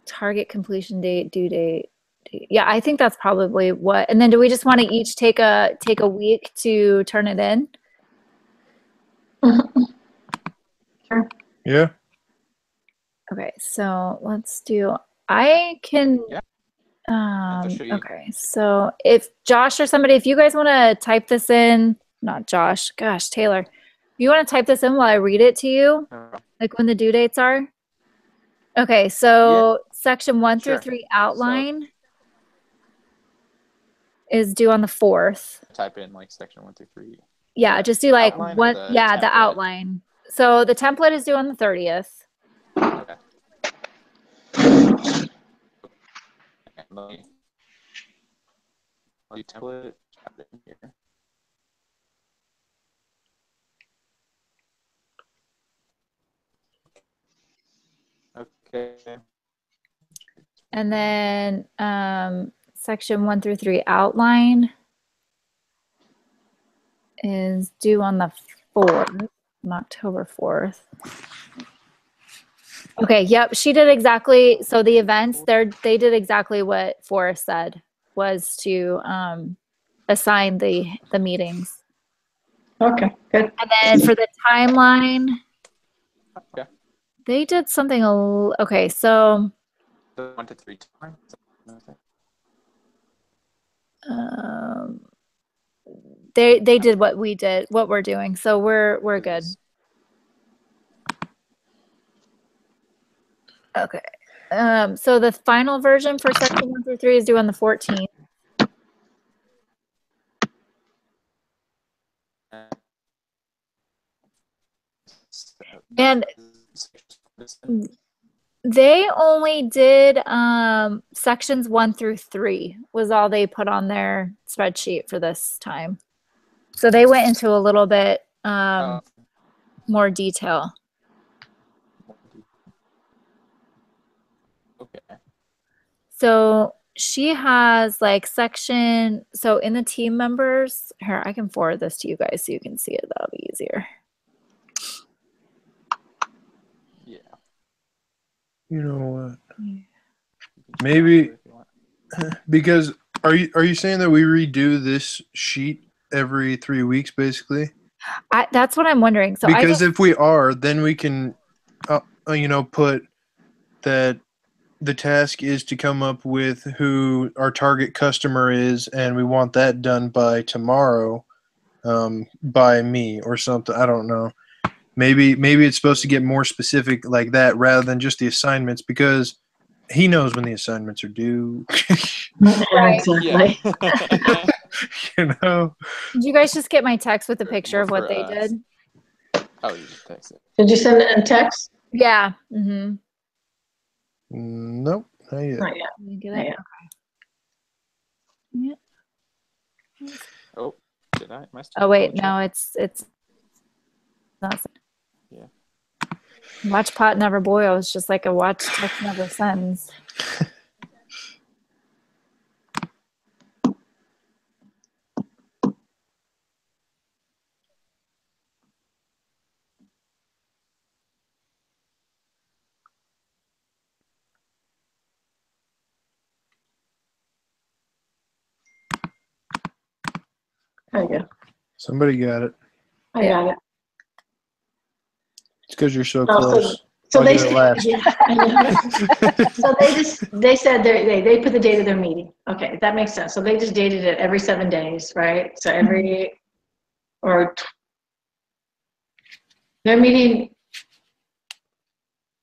target completion date, due date, yeah, I think that's probably what. And then do we just want to each take a week to turn it in? Sure. Yeah. Okay, so let's do. I can. Yeah. Okay, so if Josh or somebody, if you guys want to type this in, not Josh, gosh, Taylor, You want to type this in while I read it to you? Like when the due dates are? Okay, so section 1 through Sure. 3 outline is due on the 4th. Type in like section 1 through 3. Yeah, just do like Outline or one. the Yeah, the template? outline. So the template is due on the 30th. Okay. Let me template it in here. Okay. And then section 1 through 3 outline is due on the 4th, on October 4th. Okay, yep, she did exactly, so the events, they did exactly what Forrest said, was to assign the meetings. Okay, good. And then for the timeline, Okay. they did something, okay, so So 1 to 3 times. they did what we did, what we're doing, so we're good. Okay. So the final version for section 1 through 3 is due on the 14th. And they only did sections 1 through 3 was all they put on their spreadsheet for this time. So they went into a little bit more detail. Okay. So she has like section, so in the team members, here, I can forward this to you guys so you can see it. That'll be easier. Yeah. You know what? Maybe because are you saying that we redo this sheet every 3 weeks, basically? That's what I'm wondering. So because if we are, then we can, put that the task is to come up with who our target customer is, and we want that done by tomorrow, by me or something. I don't know. Maybe it's supposed to get more specific like that rather than just the assignments, because he knows when the assignments are due. Right. Exactly. You know. Did you guys just get my text with a picture of what For they us. did? Oh, you just text it. Did you send it in text? Yeah. Mm-hmm. Nope, not yet. Not yet. You get Not it? yet. Okay. Yeah. Oh, did I? Am I still Oh wait, in the no, chat? it's not. Yeah. Watch pot never boils, just like a watch text never sends. There you go. Somebody got it. I got it. It's because you're so Oh, close. so I'll they get it last. yeah, I know. So they said they put the date of their meeting. Okay, that makes sense. So they just dated it every 7 days, right? So they're meeting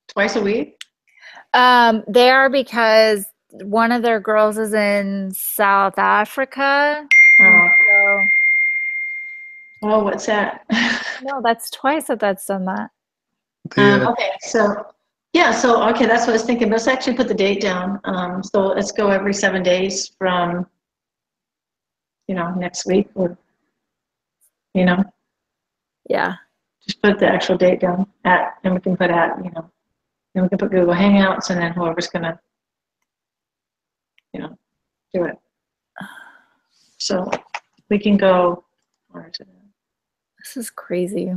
twice a week. They are, because one of their girls is in South Africa. Oh, oh, what's that? No, that's twice that's done that. Okay, so yeah, so okay, that's what I was thinking. Let's actually put the date down. So let's go every 7 days from, next week, or Yeah. just put the actual date down and we can put then we can put Google Hangouts, and then whoever's gonna, do it. So we can go. Where is it? This is crazy.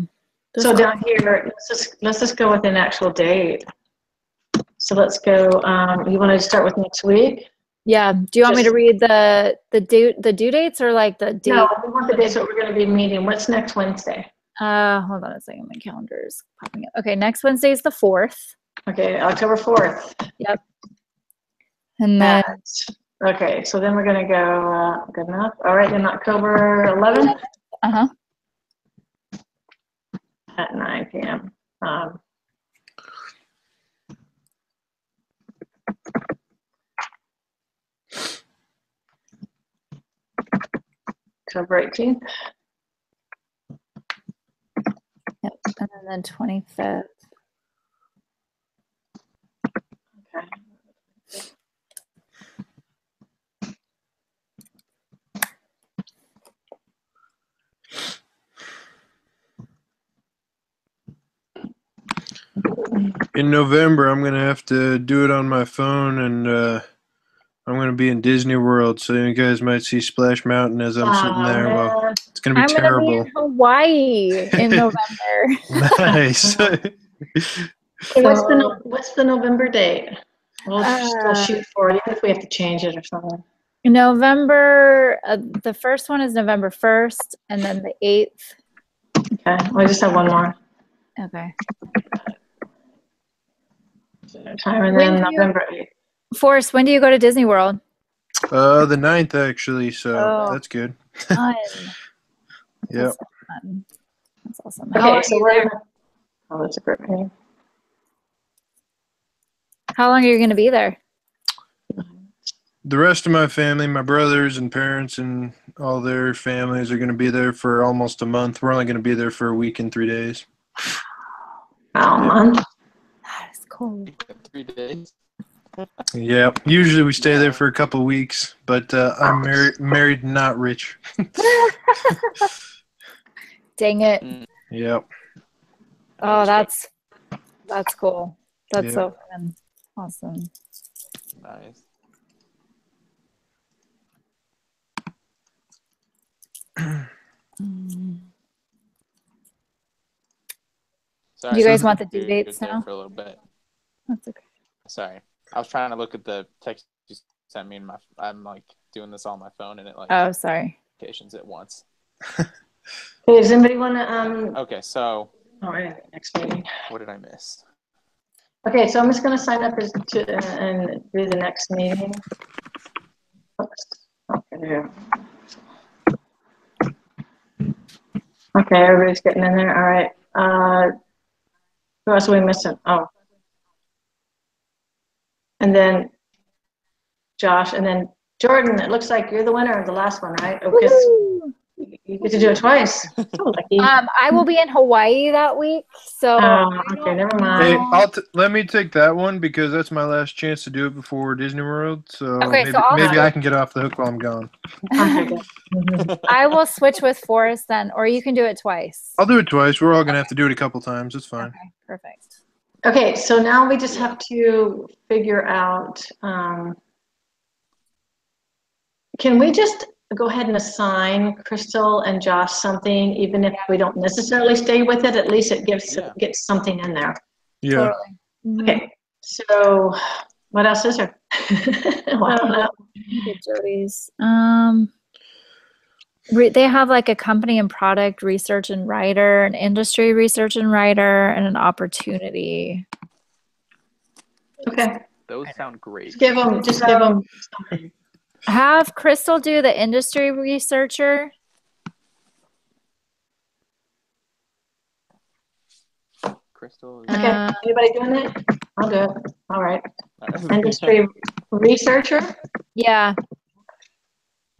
So down here, let's just go with an actual date. So let's go. You want to start with next week? Yeah. Do you want me to read the due dates, or like the date? No, we want the dates that we're going to be meeting. What's next Wednesday? Hold on a second. My calendar is popping up. Okay, next Wednesday is the 4th. Okay, October 4th. Yep. And then Okay, so then we're going to go. Good enough. All right, then October 11th. uh-huh. at 9 p.m. October 18th. Yep. And then 25th. Okay. In November, I'm gonna have to do it on my phone, and I'm gonna be in Disney World, so you guys might see Splash Mountain as I'm sitting there. Well, Man. it's gonna be I'm gonna be terrible. in Hawaii in November. Nice. Okay, what's the November date? We'll still Uh, shoot for it, even if we have to change it or something. November, the first one is November 1st, and then the 8th. Okay, we just have one more Okay. time, and When then do you- November 8th. Forrest, when do you go to Disney World? The 9th, actually, so Oh. that's good. Fun. Yep. That's fun. That's awesome. How long Okay, are so you we're there? gonna, oh, that's a great name. How long are you going to be there? The rest of my family, my brothers and parents and all their families are going to be there for almost a month. We're only going to be there for a week and 3 days. Wow, month. That is cool. 3 days. Yeah, usually we stay there for a couple weeks, but I'm married, not rich. Dang it. Yep. Oh, that's cool. That's Yeah. so fun. Awesome. Nice. Sorry, You guys I want the was due dates there now? for a little bit. That's okay. Sorry, I was trying to look at the text you sent me, and I'm like doing this on my phone, and it like Oh, sorry. notifications at once. Okay, does anybody want to, Okay, so all right, next meeting. what did I miss? Okay, so I'm just gonna sign up and do the next meeting. Oops. Okay, there. Okay, everybody's getting in there, all right. Who else are we missing? Oh. And then Josh, and then Jordan, it looks like you're the winner of the last one, right? Oh, because Woo! you get to do it twice. So lucky. I will be in Hawaii that week, so Okay, never Hey, mind. let me take that one because that's my last chance to do it before Disney World. So Okay, maybe so I'll maybe I switch. can get off the hook while I'm gone. Okay, good. Mhm. I will switch with Forrest then, or you can do it twice. I'll do it twice. We're all gonna have to do it a couple times. It's fine. Okay, perfect. Okay, so now we just Yeah. have to figure out, can we just go ahead and assign Crystal and Josh something, even if we don't necessarily stay with it, at least it Yeah. gets something in there. Yeah. Totally. Mhm. Okay, so what else is there? Well, I don't know. Look at Jody's. They have like a company and product research and writer, an industry research and writer, and an opportunity. Okay, Those sound great. just give them something. Have Crystal do the industry researcher. Crystal. Okay, anybody doing it? I'll do it. All right. All right. Industry researcher? Yeah.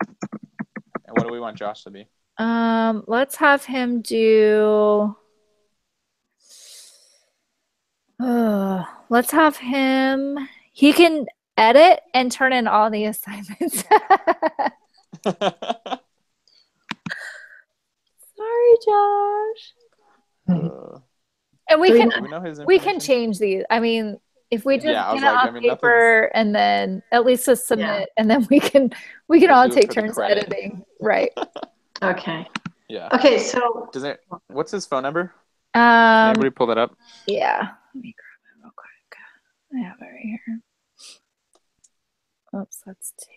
And what do we want Josh to be? Let's have him do. Let's have him. He can edit and turn in all the assignments. Sorry, Josh. And we Do we can not- do we know his we can information? change these. I mean, if we just Yeah, I was get it like, on I mean, paper and then at least just submit, and then we can We'll all do it take for the turns credit. editing. Right. Okay. Yeah. Okay, so Does it? What's his phone number? Can anybody pull that up? Yeah. Let me grab it real quick. I have it right here. Oops, let's see.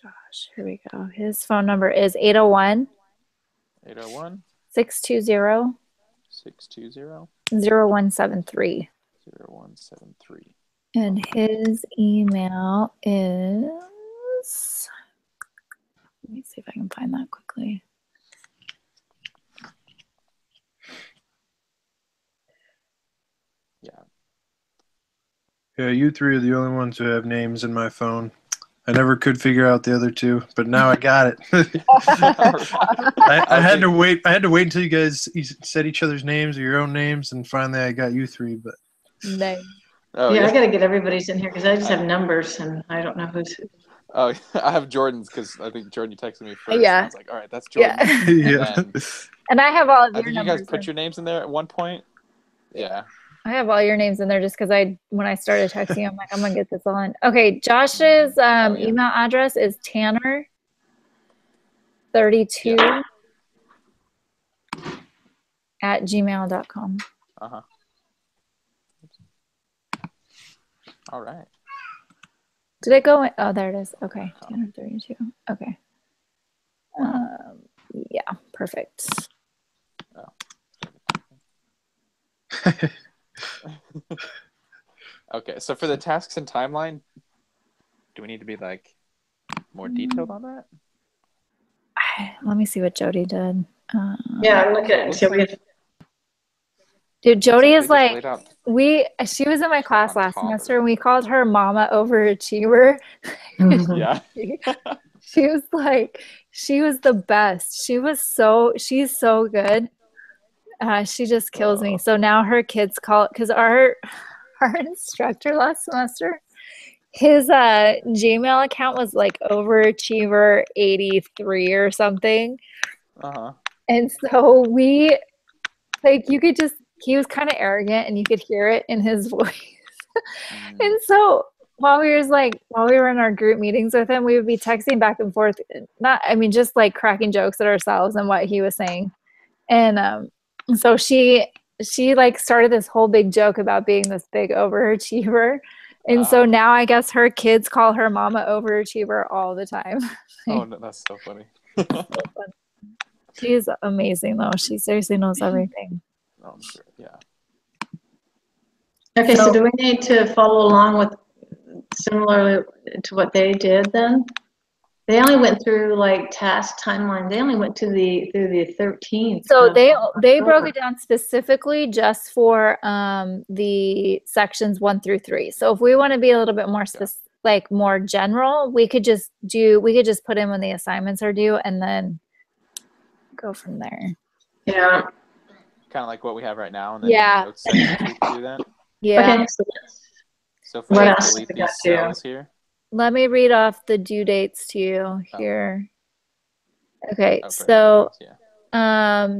Josh, here we go. His phone number is 801 801 620 620 0173. 0173. And his email is, let me see if I can find that quickly. Yeah, you three are the only ones who have names in my phone. I never could figure out the other two, but now I got it. I had to wait. I had to wait until you said each other's names or your own names, and finally I got you three. But Nice. Oh, Yeah, yeah. I gotta get everybody's in here because I just have numbers and I don't know who's who. Oh, I have Jordan's because I think Jordan, you texted me first. Yeah. And I was like, all right, that's Jordan. Yeah. yeah, And And I have all of I your think you numbers. guys put your names in there at one point. Yeah. I have all your names in there just because when I started texting, I'm like, I'm gonna get this on. Okay, Josh's email address is Tanner32 at gmail.com. Uh-huh. All right. Did it go in? Oh, there it is. Okay, Tanner32. Okay. Yeah, perfect. Okay, so for the tasks and timeline, do we need to be like more detailed on that? Let me see what Jody did. Yeah, I'm looking at it. So Dude, Jody is They just like, laid out- she was in my class on last top of semester and we called her Mama Overachiever. Yeah. She was like, she was the best. She's so good. She just kills me. So now her kids call, because our instructor last semester, his Gmail account was like Overachiever 83 or something. Uh-huh. And so he was kind of arrogant and you could hear it in his voice. And so while we were in our group meetings with him, we would be texting back and forth, just like cracking jokes at ourselves and what he was saying. And so she like started this whole big joke about being this big overachiever. And so now I guess her kids call her Mama Overachiever all the time. Oh, no, that's so funny. She is amazing though. She seriously knows everything. Oh, I'm sure. Yeah. Okay, so do we need to follow along with similarly to what they did then? They only went through like task timeline. They only went through the 13th. So they broke it down specifically just for the sections 1 through 3. So if we want to be a little bit more like more general, we could just put in when the assignments are due and then go from there. Yeah. Kind of like what we have right now. And then notes sections we can do that. Yeah. Okay, so if we delete these cells here. Let me read off the due dates to you here. Okay, so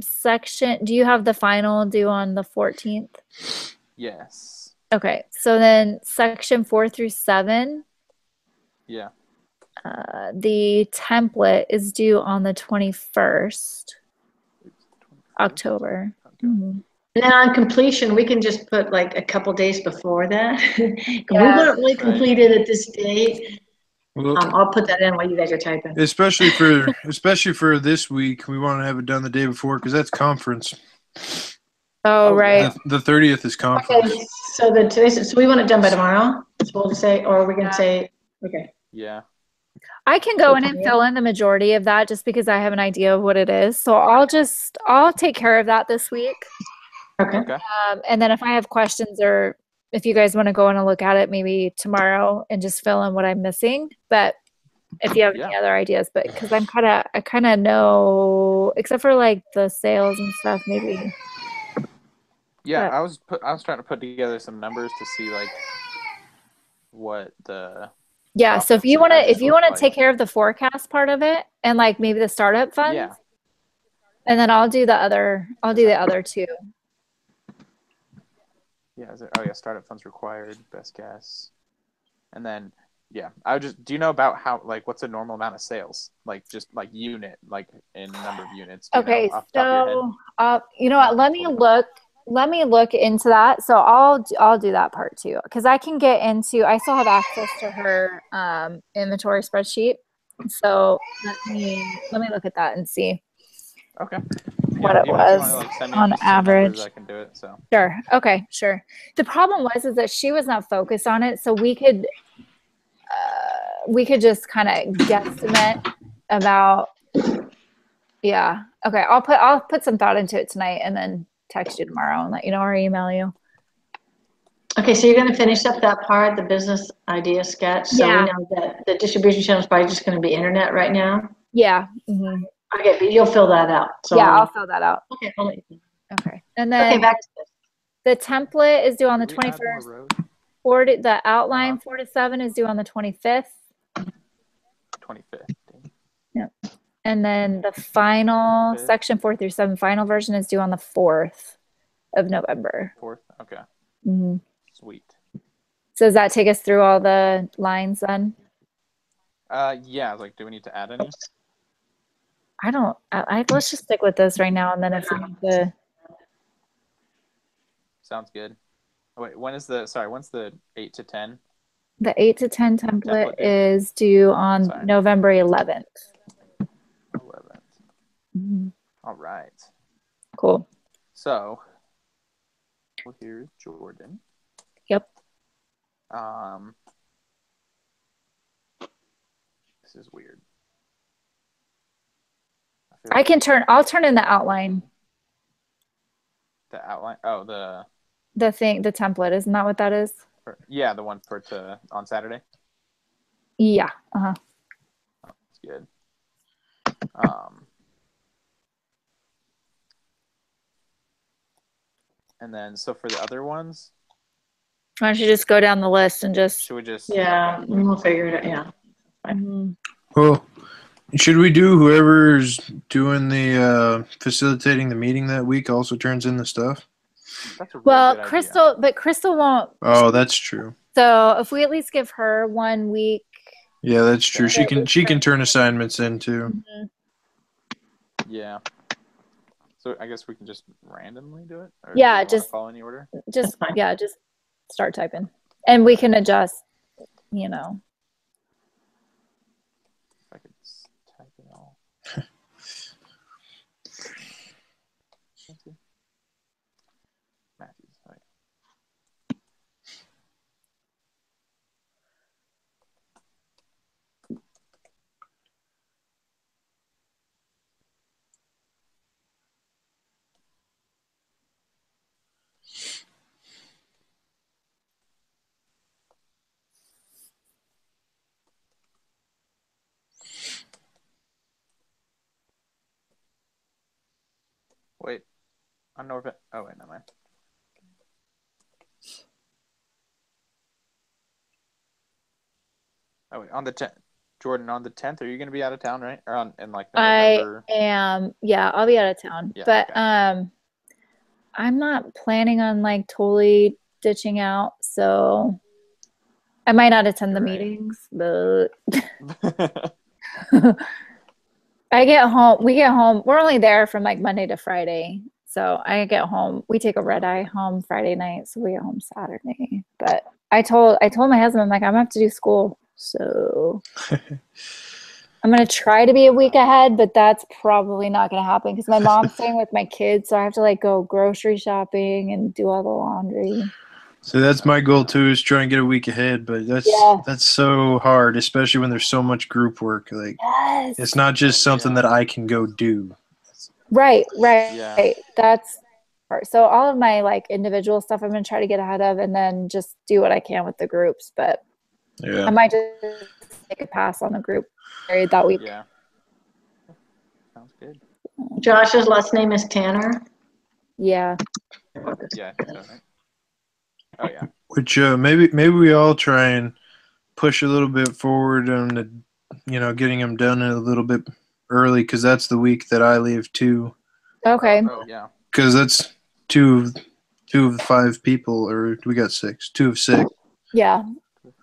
section, do you have the final due on the 14th? Yes. Okay, so then section 4 through 7. Yeah. The template is due on the 21st, October. Mm-hmm. And then on completion, we can just put like a couple days before that. We weren't really completed at this date. Well, I'll put that in while you guys are typing. especially for this week, we want to have it done the day before because that's conference. Oh, right. The 30th is conference. Okay, so we want it done by tomorrow. So we'll say, or we're gonna say, okay. Yeah. I can go in and fill in the majority of that just because I have an idea of what it is. So I'll take care of that this week. Okay. And then if I have questions or if you guys want to go in and look at it maybe tomorrow and just fill in what I'm missing. But if you have any other ideas, but because I kind of know, except for like the sales and stuff, maybe. Yeah, I was trying to put together some numbers to see like what the so if you want to take care of the forecast part of it and like maybe the startup funds, and then I'll do the other two. Yeah, startup funds required, best guess. And then do you know about how, like, what's a normal amount of sales? Like just like unit, like in number of units. Okay, so you know what, let me look into that. So I'll do that part too. Cause I can get into, I still have access to her inventory spreadsheet. So let me look at that and see. Okay. What it was on average. Numbers, I can do it. So sure. Okay, sure. The problem was that she was not focused on it, so we could just kind of guesstimate about. Yeah. Okay. I'll put some thought into it tonight and then text you tomorrow and let you know or email you. Okay, so you're gonna finish up that part, the business idea sketch, so we Yeah. know that the distribution channel is probably just gonna be internet right now? Yeah. Mhm. Okay, but you'll fill that out, so. Yeah, I'll fill that out. Okay, I'll let you know. Okay. And Okay, then back to this. the template is due on the Did we add more 21st. rows? The outline Uh-huh. 4 to 7 is due on the 25th. 25th. And then the final Okay. section 4 through 7 final version is due on the 4th of November. 4th. Okay. Mhm. Sweet. So does that take us through all the lines then? Yeah. I was like, do we need to add any? I don't, let's just stick with this right now. And then if we need to, Sounds good. Oh, wait, when's the 8 to 10? the 8 to 10 template Template due? is due on Sorry. November 11th. 11th. Mhm. All right. Cool. So, well, here's Jordan. Yep. This is weird. I'll turn in the outline, The outline. Oh, the template. Isn't that what that is? yeah, the one on Saturday. Yeah. Uh-huh. That's good. And then so for the other ones, Why don't you just go down the list and just, should we just? Yeah, Okay. we'll figure it out, yeah. Mhm. Well, should we do whoever's doing the facilitating the meeting that week also turns in the stuff? That's a really Well, good idea. Crystal won't. Oh, that's true. So if we at least give her 1 week. Yeah, that's true. Yeah. She can turn assignments in too. Mhm. Yeah. So I guess we can just randomly do it. Or Yeah, do you wanna just- follow any order. Just, That's fine. yeah, just start typing. And we can adjust, you know. If I could type it all. Matthews. Right. Wait. I don't know if it. Oh wait, never mind. Oh wait, on the 10th, Jordan. On the 10th, are you going to be out of town, right? Or in like the I November? am, yeah, I'll be out of town. Yeah, But okay. I'm not planning on like totally ditching out, so I might not attend the You're right. meetings, but we get home, we're only there from like Monday to Friday. So I get home, we take a red eye home Friday night, so we get home Saturday. But I told my husband, I'm like, I'm gonna have to do school. So I'm gonna try to be a week ahead, but that's probably not gonna happen because my mom's staying with my kids, so I have to like go grocery shopping and do all the laundry. So that's my goal too, is try and get a week ahead, but that's so hard, especially when there's so much group work. Like Yes. it's not just something that I can go do. Right. Yeah. That's part. So all of my like individual stuff I'm gonna try to get ahead of and then just do what I can with the groups. But Yeah. I might just take a pass on the group period that week. Yeah. Sounds good. Josh's last name is Tanner. Yeah. Yeah, I think so, right? Oh yeah. Which maybe we all try and push a little bit forward on the, getting them done a little bit early, because that's the week that I leave too. Okay. Oh yeah. Because that's two of 5 people, or we got 6, 2 of 6. Yeah.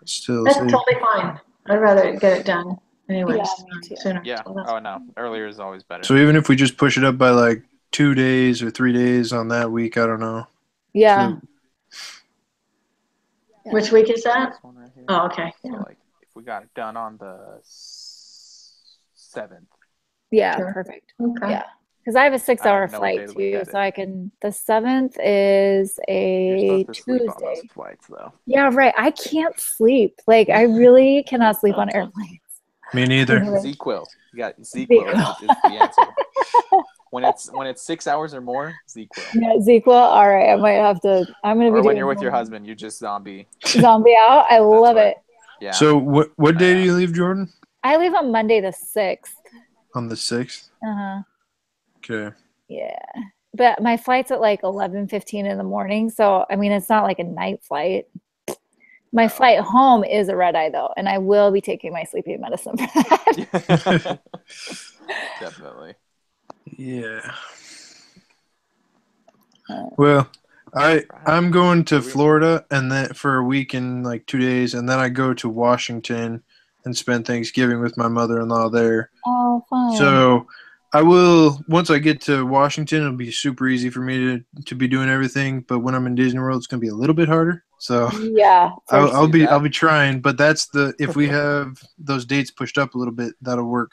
Still, That's so- totally fine. I'd rather get it done anyways, Yeah, me too. sooner. Yeah. So that's- Oh no. Earlier is always better. So even if we just push it up by like 2 days or 3 days on that week, I don't know. Yeah. Which week is that? This one right here. Oh, okay. So Yeah. like, if we got it done on the 7th. Yeah. Sure. Perfect. Okay. Yeah. Because I have a 6-hour know what day flight to look too, at so it. I can. The 7th is You're a supposed to sleep on Tuesday. those flights though. Yeah, right. I can't sleep. Like I really cannot sleep on airplanes. Me neither. Really? ZQL. You got ZQL is the answer. when it's 6 hours or more, Zeke will. Yeah, Zeke will. All right, I might have to. I'm gonna be Or when doing you're with your husband, you just zombie. zombie out. I love what- it. Yeah. So what day do you leave, Jordan? I leave on Monday the 6th. On the 6th. Okay. Yeah, but my flight's at like 11:15 in the morning, so I mean it's not like a night flight. My flight home is a red eye though, and I will be taking my sleeping medicine for that. Definitely. Yeah. Well, I'm going to Florida and then for a week and like 2 days, and then I go to Washington and spend Thanksgiving with my mother-in-law there. Oh, fun. So I will, once I get to Washington, it'll be super easy for me to be doing everything. But when I'm in Disney World, it's gonna be a little bit harder. So yeah, I'll be trying. But that's if we have those dates pushed up a little bit, that'll work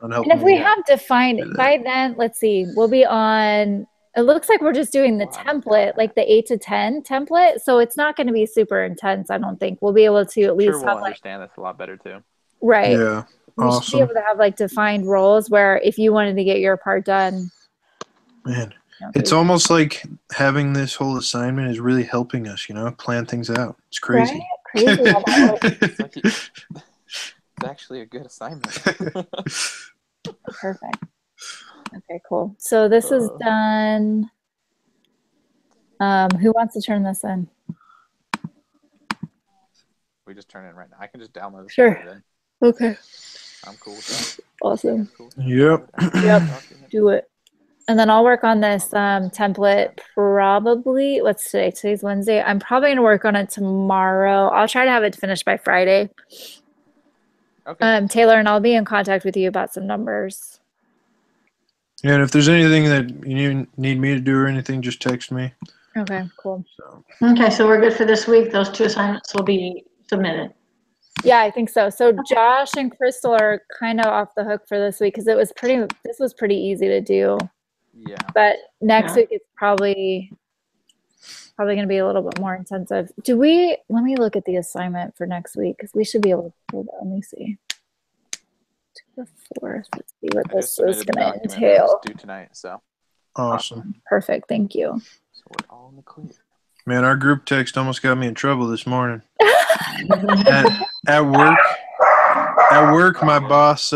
on helping. And if we have defined by then, let's see, we'll be on. It looks like we're just doing the template, like the 8 to 10 template. So it's not going to be super intense. I don't think we'll be able to at least we'll understand this a lot better too. Right. Yeah. We should be able to have like defined roles where if you wanted to get your part done. Man, it's almost like having this whole assignment is really helping us, plan things out. It's crazy. Right? Crazy. It's actually a good assignment. Perfect. Okay, cool. So this is done. Who wants to turn this in? We just turn it in right now. I can just download it. Sure. Okay. I'm cool with that. Awesome. Cool. Yep. Do it. And then I'll work on this template probably, what's today? Today's Wednesday. I'm probably going to work on it tomorrow. I'll try to have it finished by Friday. Okay. Taylor, and I'll be in contact with you about some numbers. Yeah, and if there's anything that you need me to do or anything, just text me. Okay, cool. Okay, so we're good for this week. Those 2 assignments will be submitted. Yeah, I think so. So Josh and Crystal are kind of off the hook for this week because this was pretty easy to do. Yeah. But next week it's probably going to be a little bit more intensive. Let me look at the assignment for next week because we should be able to pull that. Let me see. To the 4th. Let's see what this is going to entail. Due tonight, so. Awesome. Perfect. Thank you. So we're all in the clear. Man, our group text almost got me in trouble this morning. At work, my boss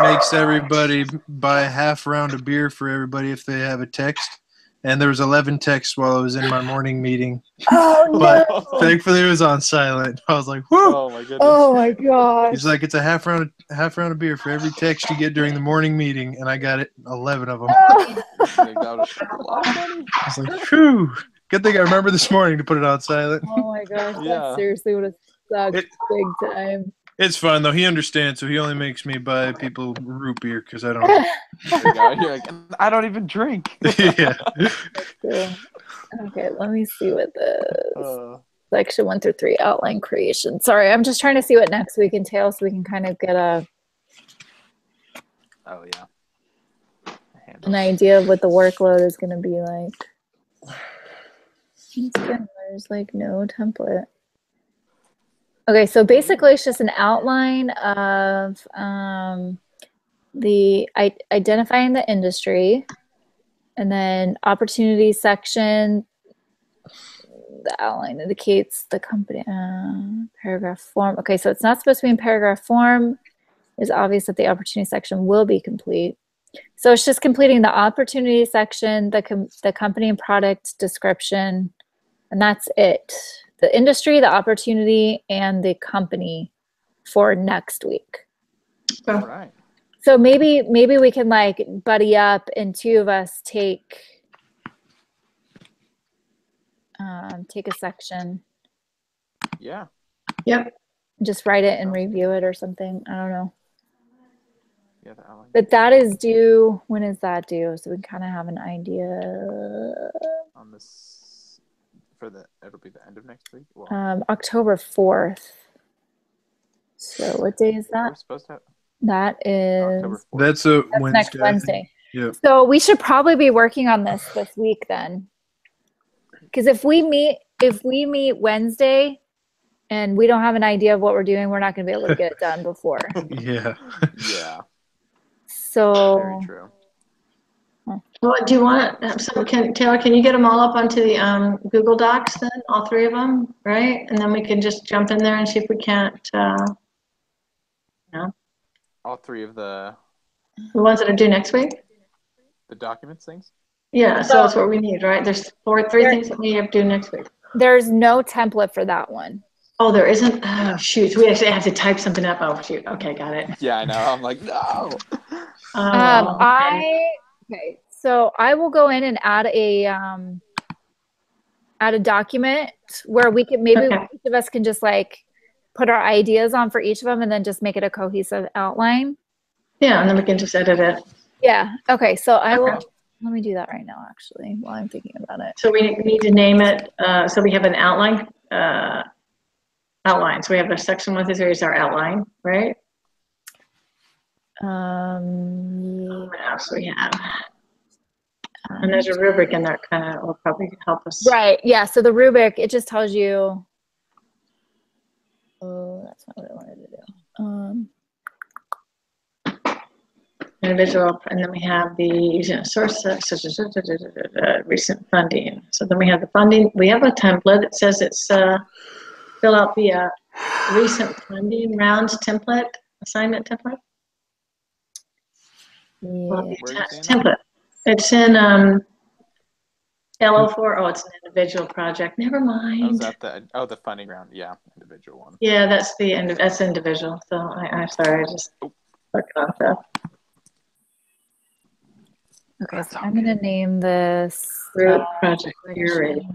makes everybody buy a half round of beer for everybody if they have a text. And there was 11 texts while I was in my morning meeting. Oh, but no. thankfully it was on silent. I was like, whoo! Oh my goodness. Oh my gosh. He's like, it's a half round of beer for every text you get during the morning meeting, and I got it 11 of them. Like, that was a lot of money. I was like, whew. Good thing I remember this morning to put it on silent. Oh my gosh. Yeah. That seriously would have sucked big time. It's fine though. He understands, so he only makes me buy people root beer because I don't. You're like, I don't even drink. Yeah. Cool. Okay, let me see what this section 1 through 3 outline creation. Sorry, I'm just trying to see what next week entails so we can kind of get an idea of what the workload is going to be like. Again, there's like no template. Okay, so basically it's just an outline of the identifying the industry, and then opportunity section. The outline indicates the company paragraph form. Okay, so it's not supposed to be in paragraph form. It's obvious that the opportunity section will be complete. So it's just completing the opportunity section, the company and product description, and that's it. The industry, the opportunity, and the company for next week. All right. So maybe we can like buddy up and 2 of us take a section. Yeah. Yep. Just write it and review it or something. I don't know. Yeah, but that is due. When is that due? So we can kind of have an idea. On this. It'll be the end of next week. Well, October 4th. So what day is that? We're supposed to have that is. October 4th. That's Wednesday. Next Wednesday. Yeah. So we should probably be working on this week then, because if we meet Wednesday, and we don't have an idea of what we're doing, we're not going to be able to get it done before. Yeah. Yeah. So. Very true. Well, do you want Taylor, can you get them all up onto the Google Docs then, all three of them, right? And then we can just jump in there and see if we can't, no, All three of the ones that are due next week? the documents things. Yeah, so that's what we need, right? There's three things that we have to do next week. There's no template for that one. Oh, there isn't? Oh, shoot. We actually have to type something up. Oh, shoot. Okay, got it. Yeah, I know. I'm like, no. Okay. So I will go in and add a document where we can maybe each of us can just like put our ideas on for each of them and then just make it a cohesive outline. Yeah, and then we can just edit it. Yeah. Okay. So I will. Let me do that right now, actually, while I'm thinking about it. So we need to name it. So we have an outline. Outline. So we have the section 1 through 3 is our outline, right? What else we have? And there's a rubric in there, kind of will probably help us. Right. Yeah. So the rubric, it just tells you. Oh, that's not what I wanted to do. Individual, and then we have the source recent funding. So then we have the funding. We have a template. It says it's fill out the recent funding rounds template, assignment template. Yeah. Template. It's in LO4. Oh, it's an individual project. Never mind. Oh, is that the funding round? Yeah, individual one. Yeah, that's the end. That's individual. So I'm sorry, I just clicked off that. Okay, so I'm going to name this Group project. You're ready.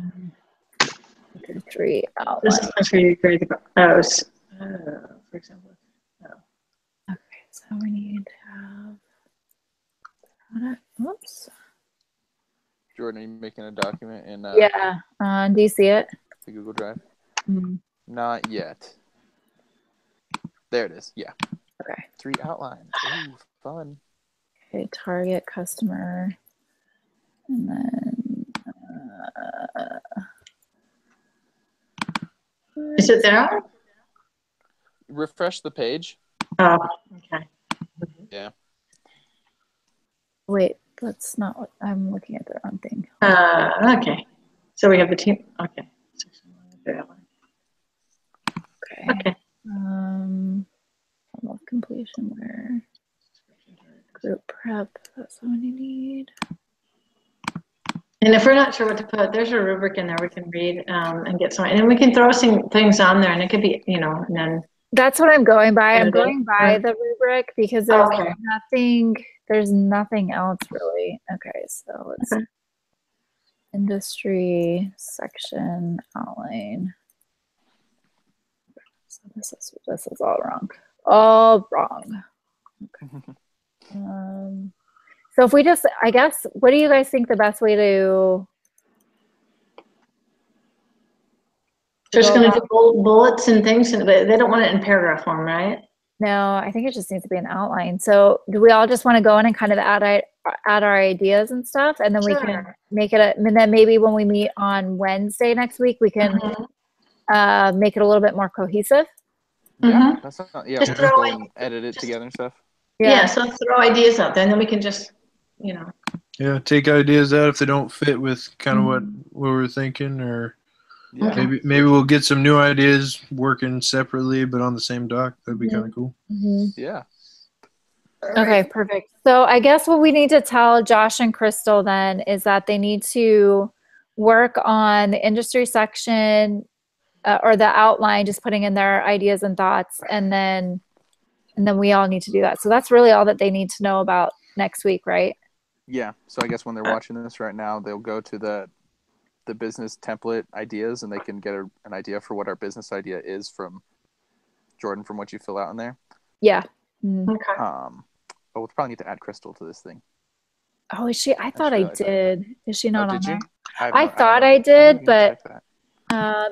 3 outline. This is where you create the for example. Okay, so we need to have. Whoops. Jordan, are you making a document in Yeah. Do you see it? the Google Drive? Mm-hmm. Not yet. There it is. Yeah. Okay. 3 outlines. Ooh, fun. Okay, target customer, and then Is it there? Refresh the page. Oh, okay. Yeah. wait, that's not what I'm looking at, the wrong thing. Okay. So we have the team. Okay. Okay. Of completion where group prep. That's what we need. And if we're not sure what to put, there's a rubric in there we can read and get some, and then we can throw some things on there, and it could be, and then. That's what I'm going by. I'm Okay. going by the rubric because there's Okay. nothing. There's nothing else really. Okay, so let's industry section outline. So this is all wrong. All wrong. Okay. So if we just, I guess, what do you guys think the best way to? Just going to do bullets and things, but they don't want it in paragraph form, right? No, I think it just needs to be an outline. So do we all just want to go in and kind of add our ideas and stuff, and then we can make it and then maybe when we meet on Wednesday next week, we can make it a little bit more cohesive. Yeah, that's not, yeah. Just We'll throw go it- and edit it together and stuff. Yeah. So throw ideas out there, and then we can just, Yeah, take ideas out if they don't fit with kind of what we're thinking, or Yeah. maybe we'll get some new ideas working separately but on the same doc. That'd be kind of cool. Yeah. Okay, perfect. So I guess what we need to tell Josh and Crystal then is that they need to work on the industry section or the outline, just putting in their ideas and thoughts, and then we all need to do that. So that's really all that they need to know about next week, right? Yeah. So I guess when they're watching this right now, they'll go to the business template ideas, and they can get an idea for what our business idea is from Jordan, from what you fill out in there. Yeah. okay. But we'll probably need to add Crystal to this thing. Oh, is she? I thought I did. Is she not on Did there? you? I thought I did, but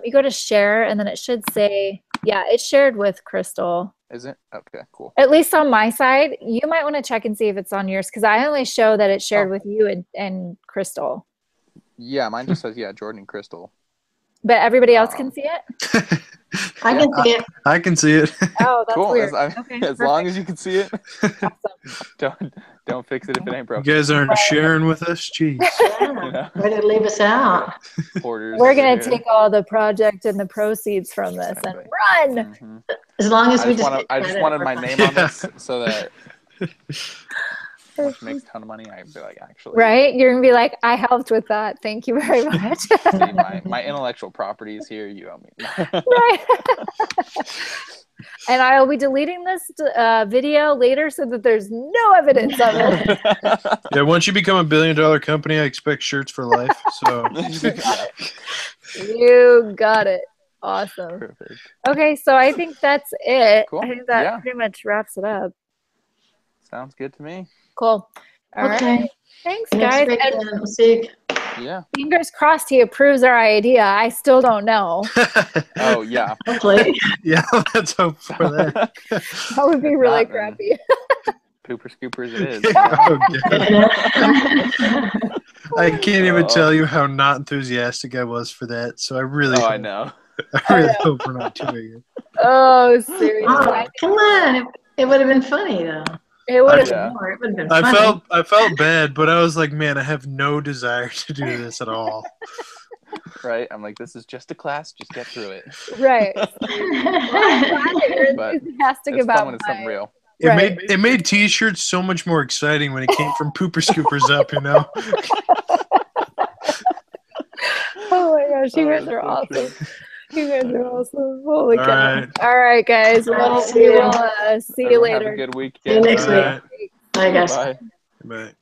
you go to share, and then it should say, yeah, it's shared with Crystal. Is it? Okay, cool. At least on my side. You might want to check and see if it's on yours, because I only show that it's shared with you and Crystal. Yeah, mine just says, Jordan and Crystal. But everybody else can see it? I can see it. I can see it. Oh, that's Cool. weird. As Okay, long as you can see it. Awesome. Don't fix it if it ain't You broken. guys aren't sharing with us? Jeez. Yeah. Way to leave us out. Porters We're over gonna here. take all the project and the proceeds from this and run. Mhm. As long as I we just, just. I just wanted my name on this so that once you make a ton of money, I'd be like, actually, Right? You're gonna be like, I helped with that. Thank you very much. see, my intellectual property is here. You owe me. Right. And I will be deleting this video later so that there's no evidence of it. Yeah, once you become $1 billion company, I expect shirts for life. So You got it. Awesome. Perfect. Okay, so I think that's it. Cool. I think that Yeah. pretty much wraps it up. Sounds good to me. Cool. All right. Okay. Thanks, Next guys. week, And then, we'll see. Yeah. fingers crossed he approves our idea. I still don't know. Oh yeah. Hopefully. yeah, let's hope for that. That would be really Not, then. crappy. Pooper scoopers it is. Oh, God. I can't even Oh. tell you how not enthusiastic I was for that. So I really, Oh, I hope, know. I really hope we're not doing it. Oh, seriously. Oh, come on. It would have been funny, though. It would have Yeah. More. It would have been I funny. felt bad, but I was like, man, I have no desire to do this at all. Right? I'm like, this is just a class. Just get through it. right. Well, I'm glad that you're But enthusiastic It's about fun when it's something mine. real. Right. It made T-shirts so much more exciting when it came from Pooper Scoopers Up, you know. Oh my gosh, you guys that's are so awesome. true. You guys are awesome. Holy All cow. right. All right, guys. Well, See we you. will see you Everyone have later. a good See you weekend. next All week. right. Bye, guys. Bye. Bye.